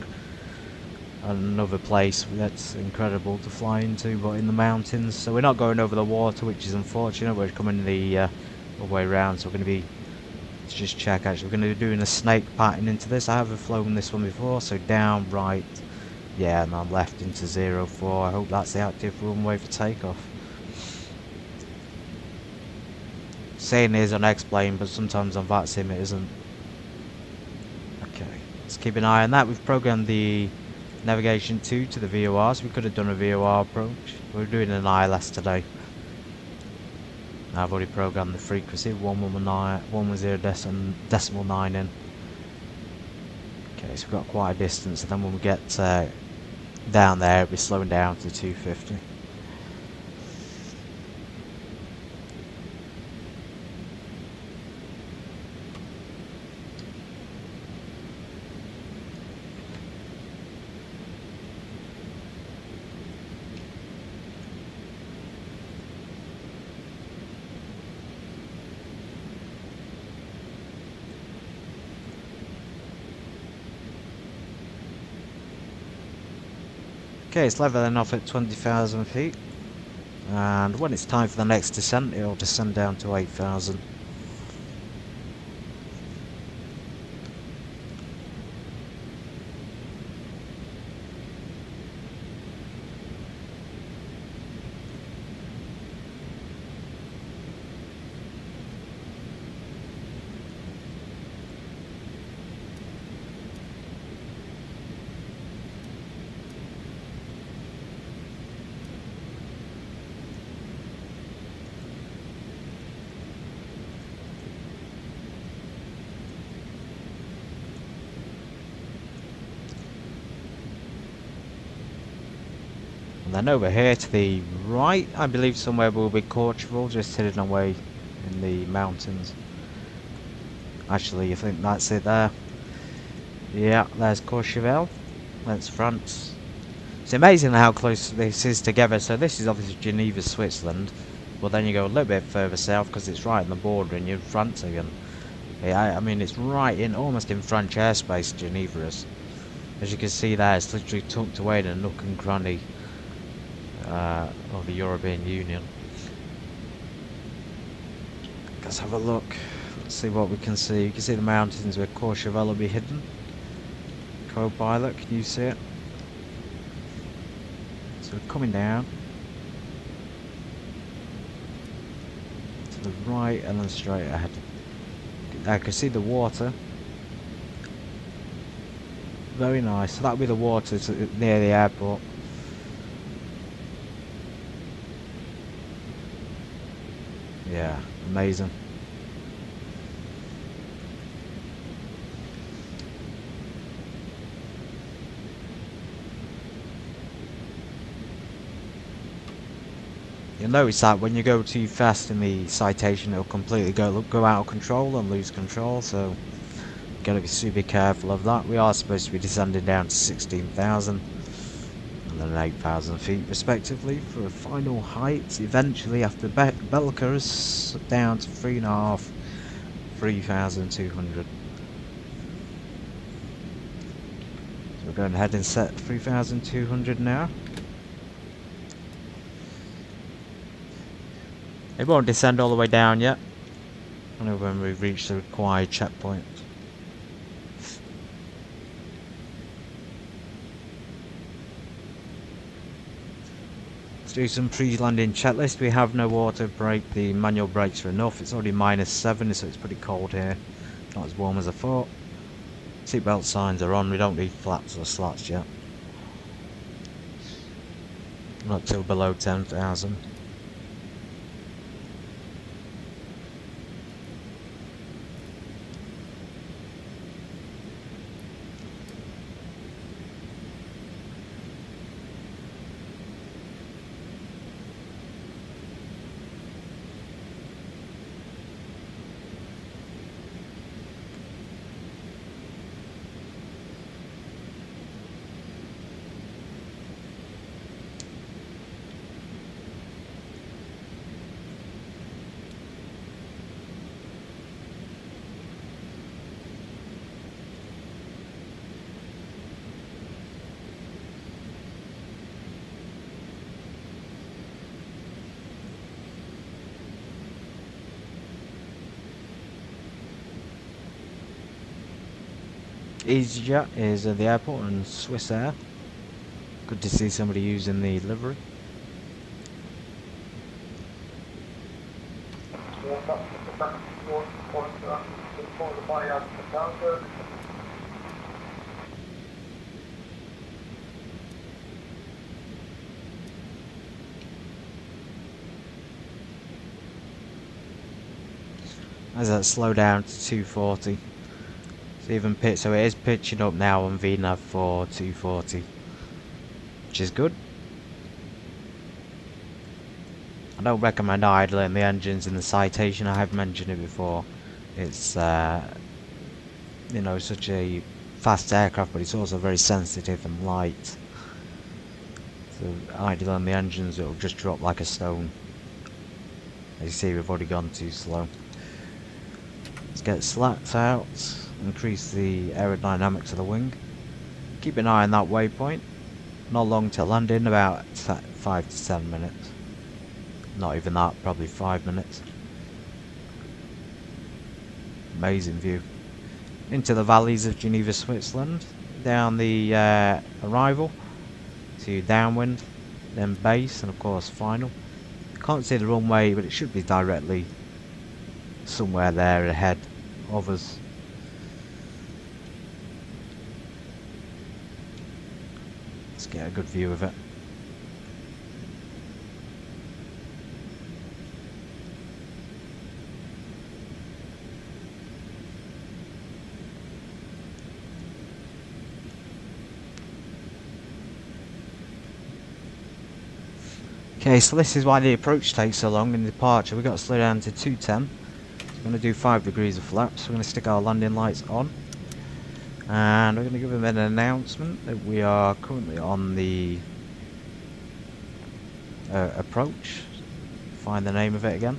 another place that's incredible to fly into, but in the mountains. So we're not going over the water, which is unfortunate. We're coming the way around, so we're going to be, let's just check actually, we're going to be doing a snake pattern into this. I haven't flown this one before, so down, right, yeah, and then left into 04. I hope that's the active runway for takeoff. Saying it is on X-Plane, but sometimes on VATSIM it isn't. Okay, let's keep an eye on that. We've programmed the navigation 2 to the VOR, so we could have done a VOR approach. We're doing an ILS today. I've already programmed the frequency 110.9 in. Okay, so we've got quite a distance, and then when we get down there, it'll be slowing down to 250. Okay, it's leveling off at 20,000 feet. And when it's time for the next descent, it'll descend down to 8,000. And then over here to the right, I believe somewhere will be Portugal, just hidden away in the mountains. Actually, I think that's it there. Yeah, there's Courchevel. That's France. It's amazing how close this is together. So this is obviously Geneva, Switzerland. But then you go a little bit further south because it's right on the border and you're in France again. Yeah, I mean, it's right in, almost in French airspace, Geneva is. As you can see there, it's literally tucked away in a nook and cranny of the European Union. Let's have a look. Let's see what we can see. You can see the mountains where Courchevel will be hidden. Co-pilot, can you see it? So we're coming down to the right and then straight ahead. I can see the water. Very nice. So that'll be the water near the airport. Yeah, amazing. You'll notice that when you go too fast in the Citation, it'll completely go out of control and lose control, so gotta be super careful of that. We are supposed to be descending down to 16,000 and then 8,000 feet respectively for a final height. Eventually, after Belkers, down to 3.5, 3,200. So we're going ahead and set 3,200 now. It won't descend all the way down yet. Only when we reach the required checkpoint. Let's do some pre-landing checklist. We have no auto brake. The manual brakes are enough. It's already -7, so it's pretty cold here. Not as warm as I thought. Seatbelt signs are on. We don't need flaps or slats yet. Not till below 10,000. EasyJet is at the airport and Swiss Air. Good to see somebody using the livery. As that slow down to 240. Even pitch, so it is pitching up now on VNAV for 240, which is good. I don't recommend idling the engines in the Citation. I have mentioned it before. It's you know, such a fast aircraft, but it's also very sensitive and light. So idling the engines, it'll just drop like a stone. As you see, we've already gone too slow. Let's get slats out. Increase the aerodynamics of the wing. Keep an eye on that waypoint. Not long to landing, about 5 to 7 minutes. Not even that, probably 5 minutes. Amazing view. Into the valleys of Geneva, Switzerland. Down the arrival to downwind, then base, and of course final. Can't see the runway, but it should be directly somewhere there ahead of us. Let's get a good view of it. Okay, so this is why the approach takes so long in departure. We've got to slow down to 210. We're going to do 5 degrees of flaps. We're going to stick our landing lights on. And we're going to give them an announcement that we are currently on the approach. Find the name of it again.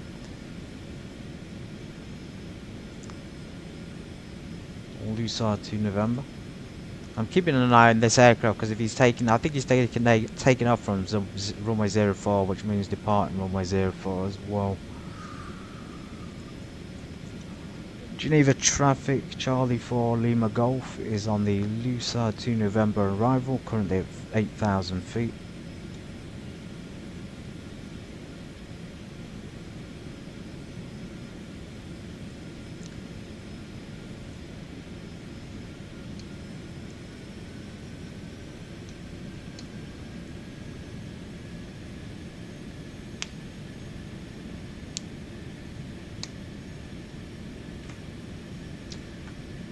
Lucid to November. I'm keeping an eye on this aircraft because if he's taking, I think he's taking off from runway 04, which means departing runway 04 as well. Geneva traffic, Charlie 4 Lima Golf is on the Lucid to November arrival, currently at 8,000 feet.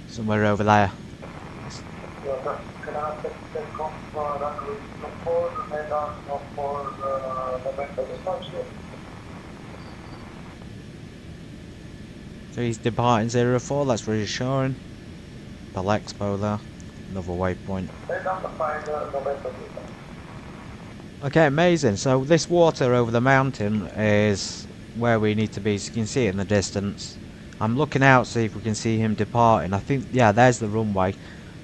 Somewhere over there. Can I take off runway 4 and on for November dispatch? So he's departing 04, that's reassuring. Bell Expo there, another waypoint. Okay, amazing. So this water over the mountain is where we need to be, so you can see it in the distance. I'm looking out, see if we can see him departing. I think, yeah, there's the runway.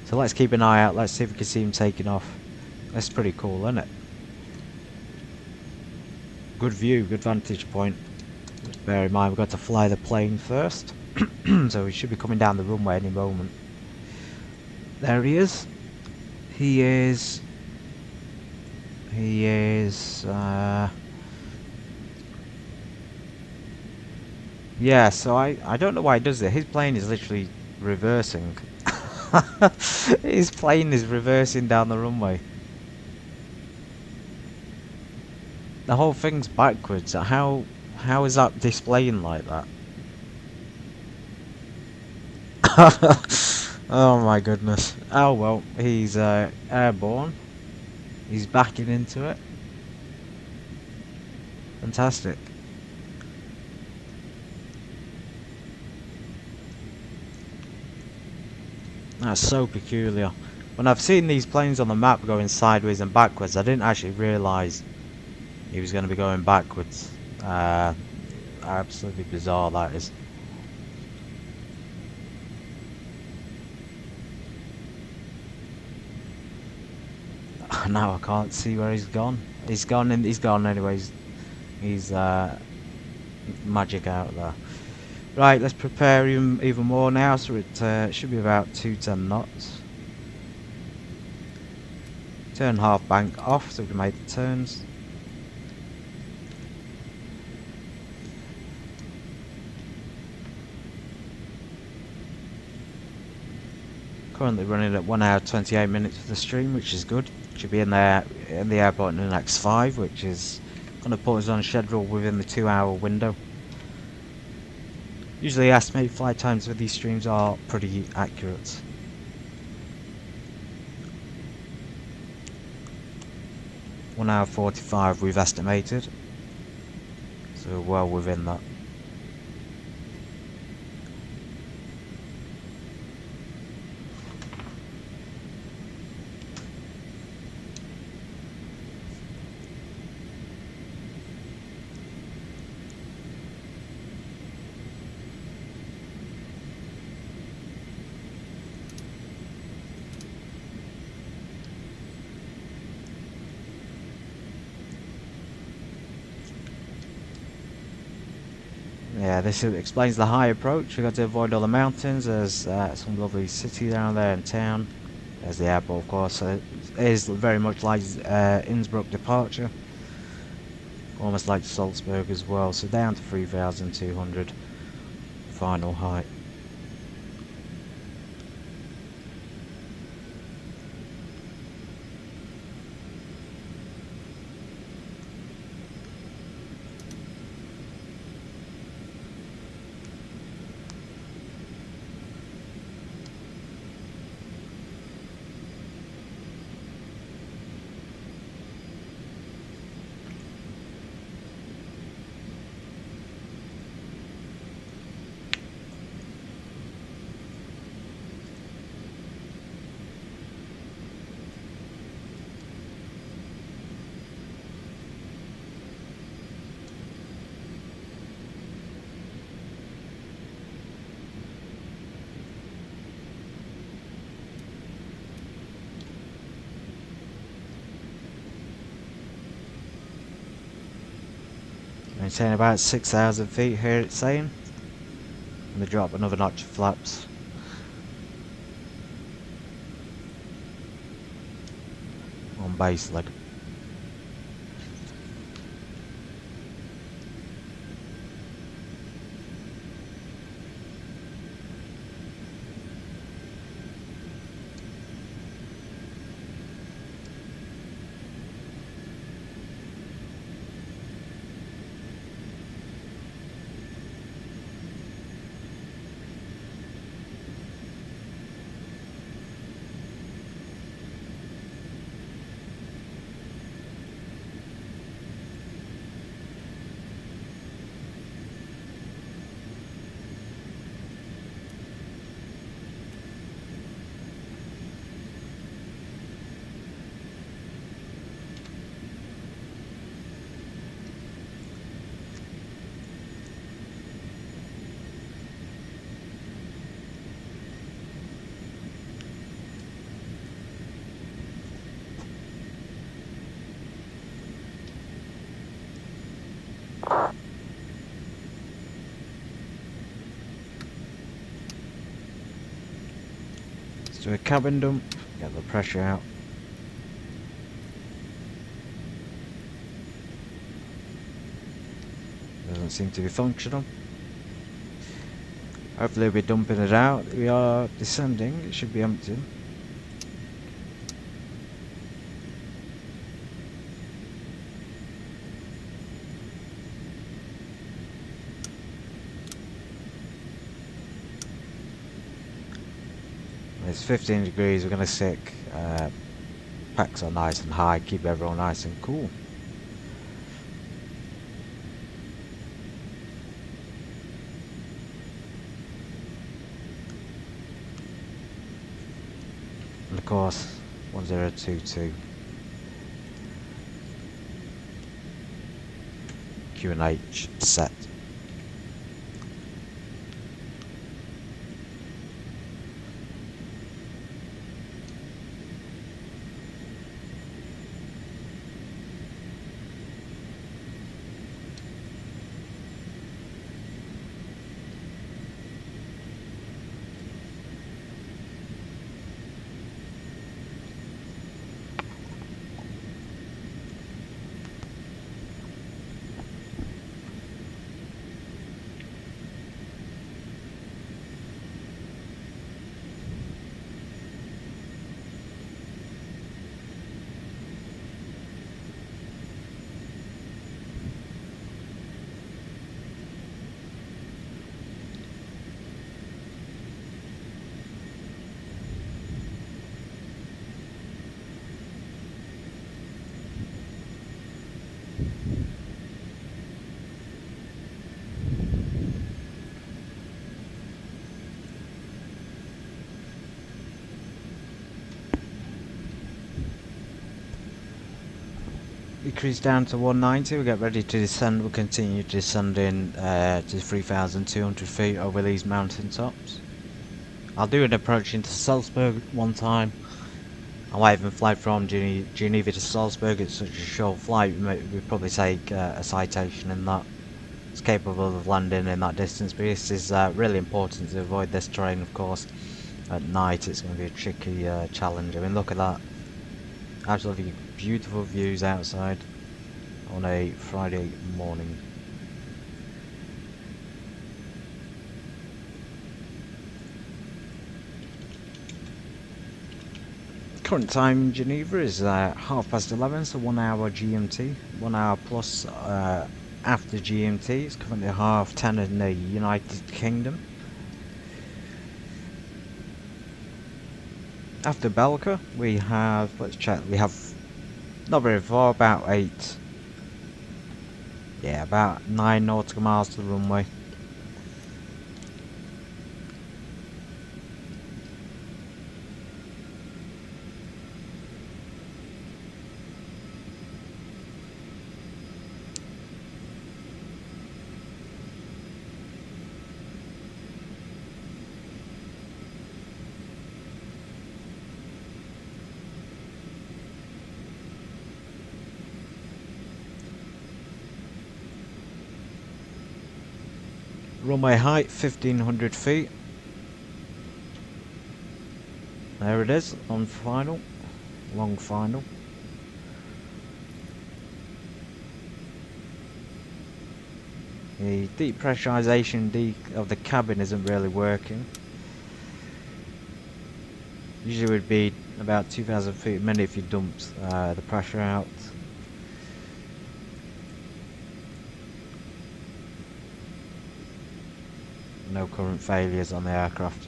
So let's keep an eye out. Let's see if we can see him taking off. That's pretty cool, isn't it? Good view, good vantage point. Just bear in mind, we've got to fly the plane first. So he should be coming down the runway any moment. There he is. He is... yeah, so I don't know why he does it. His plane is literally reversing. His plane is reversing down the runway. The whole thing's backwards. How is that displaying like that? Oh my goodness. Oh well, he's airborne. He's backing into it. Fantastic. That's so peculiar. When I've seen these planes on the map going sideways and backwards, I didn't actually realise he was going to be going backwards. Absolutely bizarre that is. Now I can't see where he's gone. He's gone anyways. He's magic out there. Right, let's prepare him even more now, so it should be about 210 knots. Turn half bank off so we can make the turns. Currently running at 1 hour 28 minutes for the stream, which is good. Should be in the airport in the next 5, which is going to put us on schedule within the 2-hour window. Usually estimated flight times for these streams are pretty accurate. One hour 45 we've estimated, so well within that. yeah, this explains the high approach. We've got to avoid all the mountains. There's some lovely city down there in town. There's the airport, of course. So it is very much like Innsbruck departure. Almost like Salzburg as well. So down to 3,200 final height. Maintain about 6,000 feet here, it's saying. And we drop another notch of flaps. On base leg. Let's do a cabin dump, get the pressure out. Doesn't seem to be functional. Hopefully we'll be dumping it out. We are descending, it should be empty. It's 15 degrees, we're going to stick packs are nice and high, keep everyone nice and cool. And of course 1022 Q&H set. Decrease down to 190, we'll get ready to descend, we'll continue descending to 3,200 feet over these mountain tops. I'll do an approach into Salzburg one time. I might even fly from Geneva to Salzburg, it's such a short flight, we'll probably take a citation in that. it's capable of landing in that distance. But this is really important to avoid this terrain, of course. At night it's going to be a tricky challenge. I mean, look at that. Absolutely beautiful views outside on a Friday morning. Current time in Geneva is 11:30, so 1 hour GMT, 1 hour plus after GMT. It's currently 10:30 in the United Kingdom. After Belka, we have, let's check, we have not very far, about 9 nautical miles to the runway. Runway height 1500 feet. There it is on final, long final. The depressurization of the cabin isn't really working. Usually would be about 2000 feet a minute if you dumped the pressure out. No current failures on the aircraft.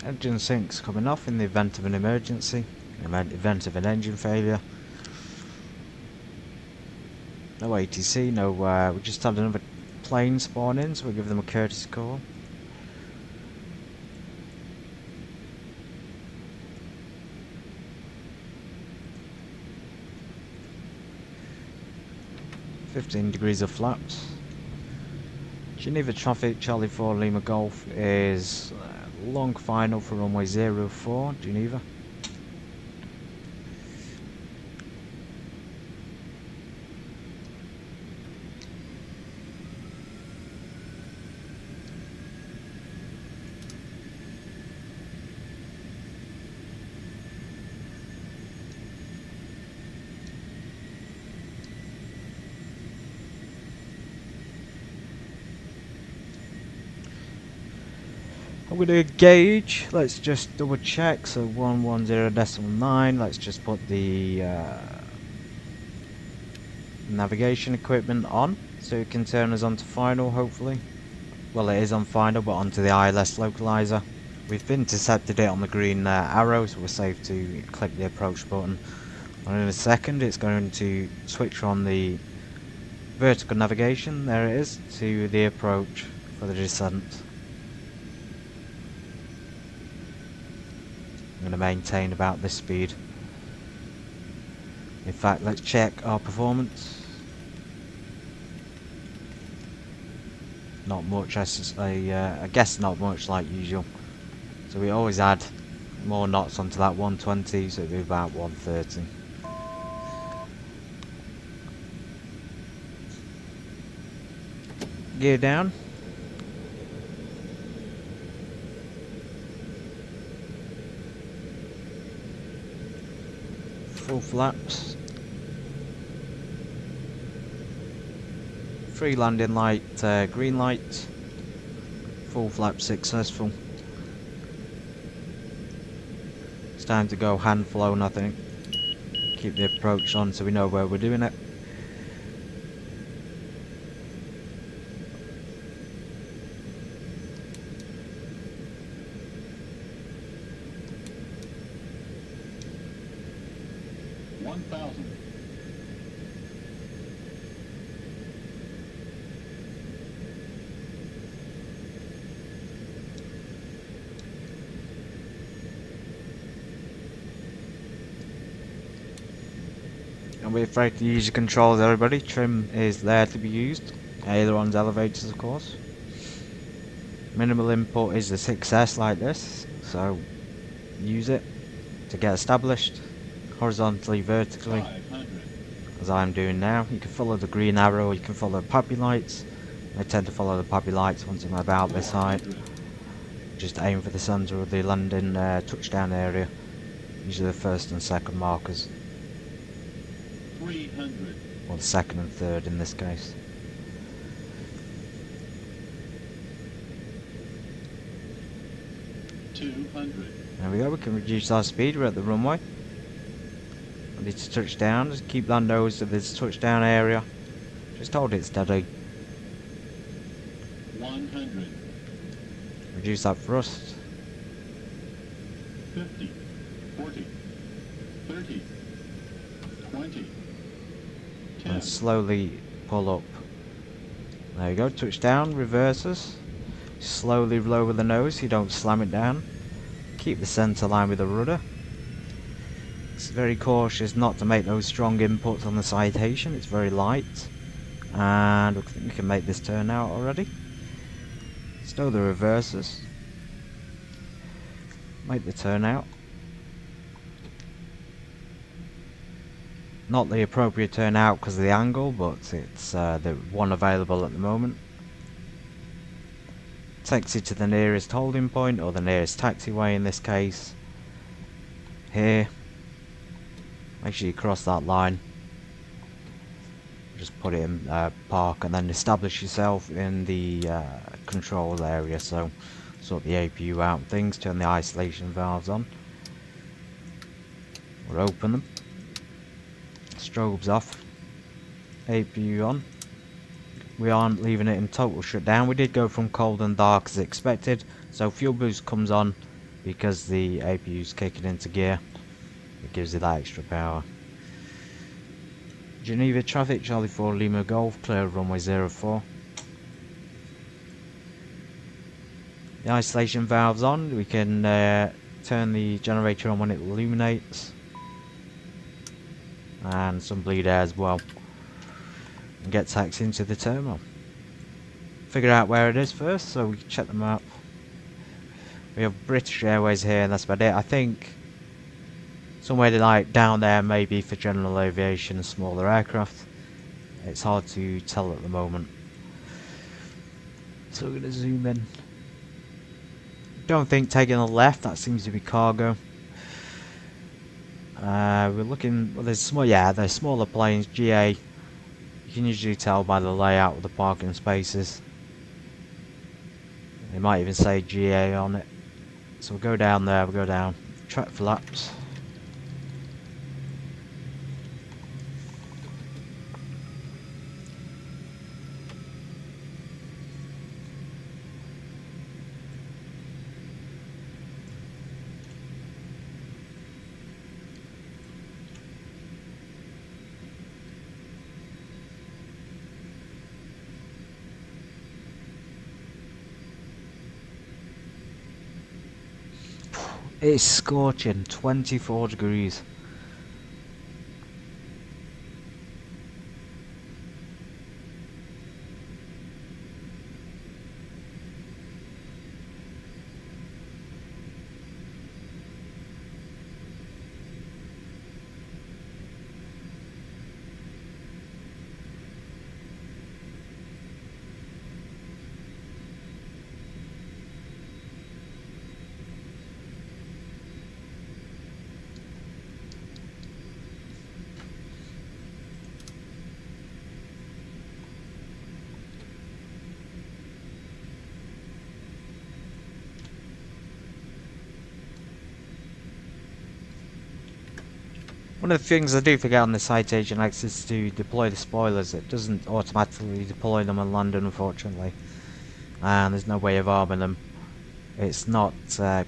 Engine sinks coming off in the event of an emergency, in the event of an engine failure. No ATC, no, we just had another plane spawn in, so we'll give them a courtesy call. (15 degrees of flaps). Geneva traffic, Charlie 4 Lima Golf is long final for runway 04, Geneva. I'm going to gauge, let's just double check, so 110.9, let's just put the navigation equipment on, so it can turn us onto final hopefully. Well, it is on final, but onto the ILS localizer. We've intercepted it on the green arrow, so we're safe to click the approach button. And in a second it's going to switch on the vertical navigation, there it is, to the approach for the descent. I'm going to maintain about this speed. In fact, let's check our performance. Not much, I guess not much like usual. So we always add more knots onto that 120, so it'll be about 130. Gear down. Full flaps. Free landing light, green light. Full flap successful. It's time to go hand flown, I think. Keep the approach on so we know where we're doing it. And we're afraid to use the controls, everybody. Trim is there to be used. Ailerons, elevators, of course. Minimal input is a success like this, so use it to get established horizontally, vertically, as I'm doing now. You can follow the green arrow, you can follow the poppy lights. I tend to follow the poppy lights once I'm about this height. Just aim for the centre of the landing touchdown area. Usually the first and second markers. 300. Or the second and third in this case. 200. There we go, we can reduce our speed, we're at the runway. Ready to touch down, just keep that nose to this touchdown area. Just hold it steady. 100. Reduce that thrust. 50. 40. 30. 20. 10. And slowly pull up. There you go, touch down, reverses. Slowly lower the nose so you don't slam it down. Keep the centre line with the rudder. It's very cautious not to make those strong inputs on the citation, it's very light. And I think we can make this turn out already. Stow the reverses. Make the turn out. Not the appropriate turn out because of the angle, but it's the one available at the moment. Takes you to the nearest holding point, or the nearest taxiway in this case. Here. Make sure you cross that line. Just put it in park and then establish yourself in the control area. So sort the APU out and things, turn the isolation valves on. We'll open them. Strobes off. APU on. We aren't leaving it in total shutdown. We did go from cold and dark as expected, so fuel boost comes on because the APU is kicking into gear. It gives it that extra power. Geneva traffic, Charlie 4 Lima Golf, clear of runway 04. The isolation valve's on. We can turn the generator on when it illuminates, and some bleed air as well. And get taxi into the terminal. Figure out where it is first, so we can check them out. We have British Airways here, and that's about it. I think somewhere like down there, maybe for general aviation and smaller aircraft. It's hard to tell at the moment. So we're going to zoom in. Don't think taking a left, that seems to be cargo. We're looking, well, there's smaller planes, GA. You can usually tell by the layout of the parking spaces. They might even say GA on it. So we'll go down there, we'll go down, track flaps. It's scorching, 24 degrees. One of the things I do forget on the Citation X is to deploy the spoilers. It doesn't automatically deploy them on London, unfortunately. And there's no way of arming them. It's not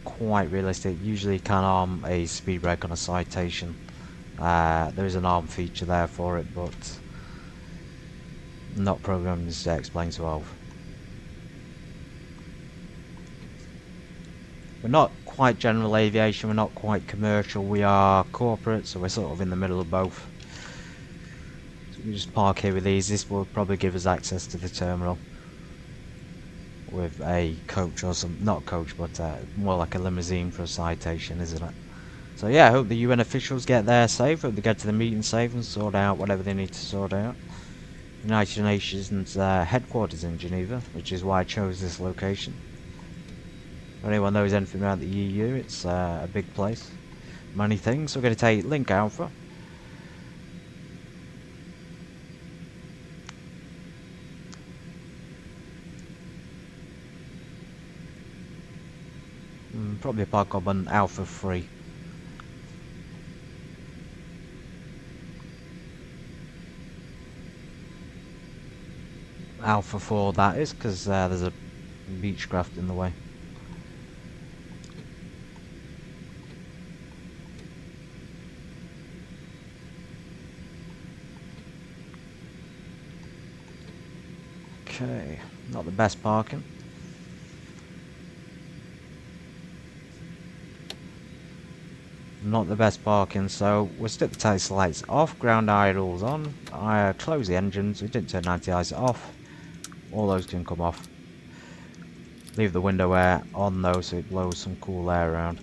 quite realistic. Usually you can arm a speed brake on a Citation. There is an arm feature there for it, but not programmed as explained 12. We're not quite general aviation, we're not quite commercial, we are corporate, so we're sort of in the middle of both. So we just park here with these. This will probably give us access to the terminal with a coach or some, not coach, but more like a limousine for a Citation, isn't it? So yeah, I hope the UN officials get there safe, hope they get to the meeting safe and sort out whatever they need to sort out. United Nations headquarters in Geneva, which is why I chose this location. If anyone knows anything about the EU, it's a big place. Many things. So we're going to take Link Alpha. Probably park up on Alpha 3. Alpha 4 that is, because there's a Beechcraft in the way. Okay, not the best parking. Not the best parking, so we'll stick the tail lights off, ground idles on, close the engines, we didn't turn anti-ice off, all those can come off. Leave the window air on though so it blows some cool air around.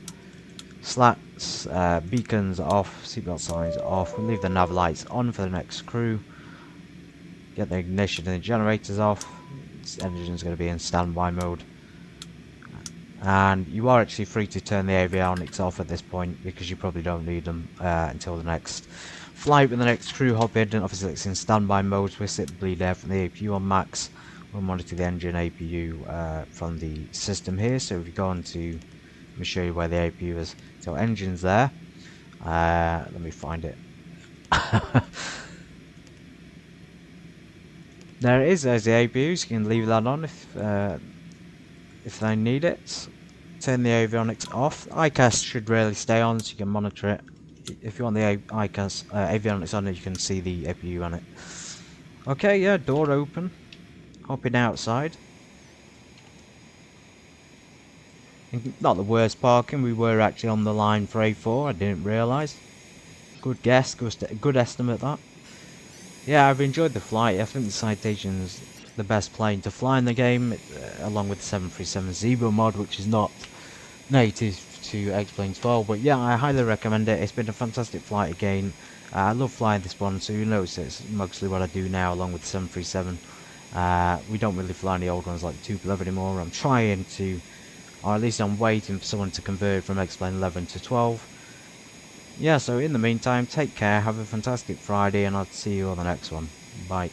Slats, beacons off, seatbelt signs off, we'll leave the nav lights on for the next crew. Get the ignition and the generators off. This engine's going to be in standby mode. And you are actually free to turn the avionics off at this point because you probably don't need them until the next flight with the next crew hop in. And obviously it's in standby mode, so we'll sit the bleed air from the APU on max. We'll monitor the engine APU from the system here. So if you go on to, let me show you where the APU is. So engine's there. Let me find it. There it is, there's the APU, so you can leave that on if they need it. Turn the avionics off. ICAS should really stay on so you can monitor it. If you want the ICAS avionics on it, you can see the APU on it. Okay, yeah, door open. Hopping outside. Not the worst parking, we were actually on the line for A4, I didn't realise. Good guess, good estimate that. Yeah, I've enjoyed the flight. I think the Citation's the best plane to fly in the game, along with the 737 Zebra mod, which is not native to X-Plane 12. But yeah, I highly recommend it. It's been a fantastic flight again. I love flying this one, so you notice it's mostly what I do now, along with the 737. We don't really fly any old ones like the Tupolev anymore. I'm trying to, or at least I'm waiting for someone to convert from X-Plane 11 to 12. Yeah, so in the meantime, take care, have a fantastic Friday, and I'll see you on the next one. Bye.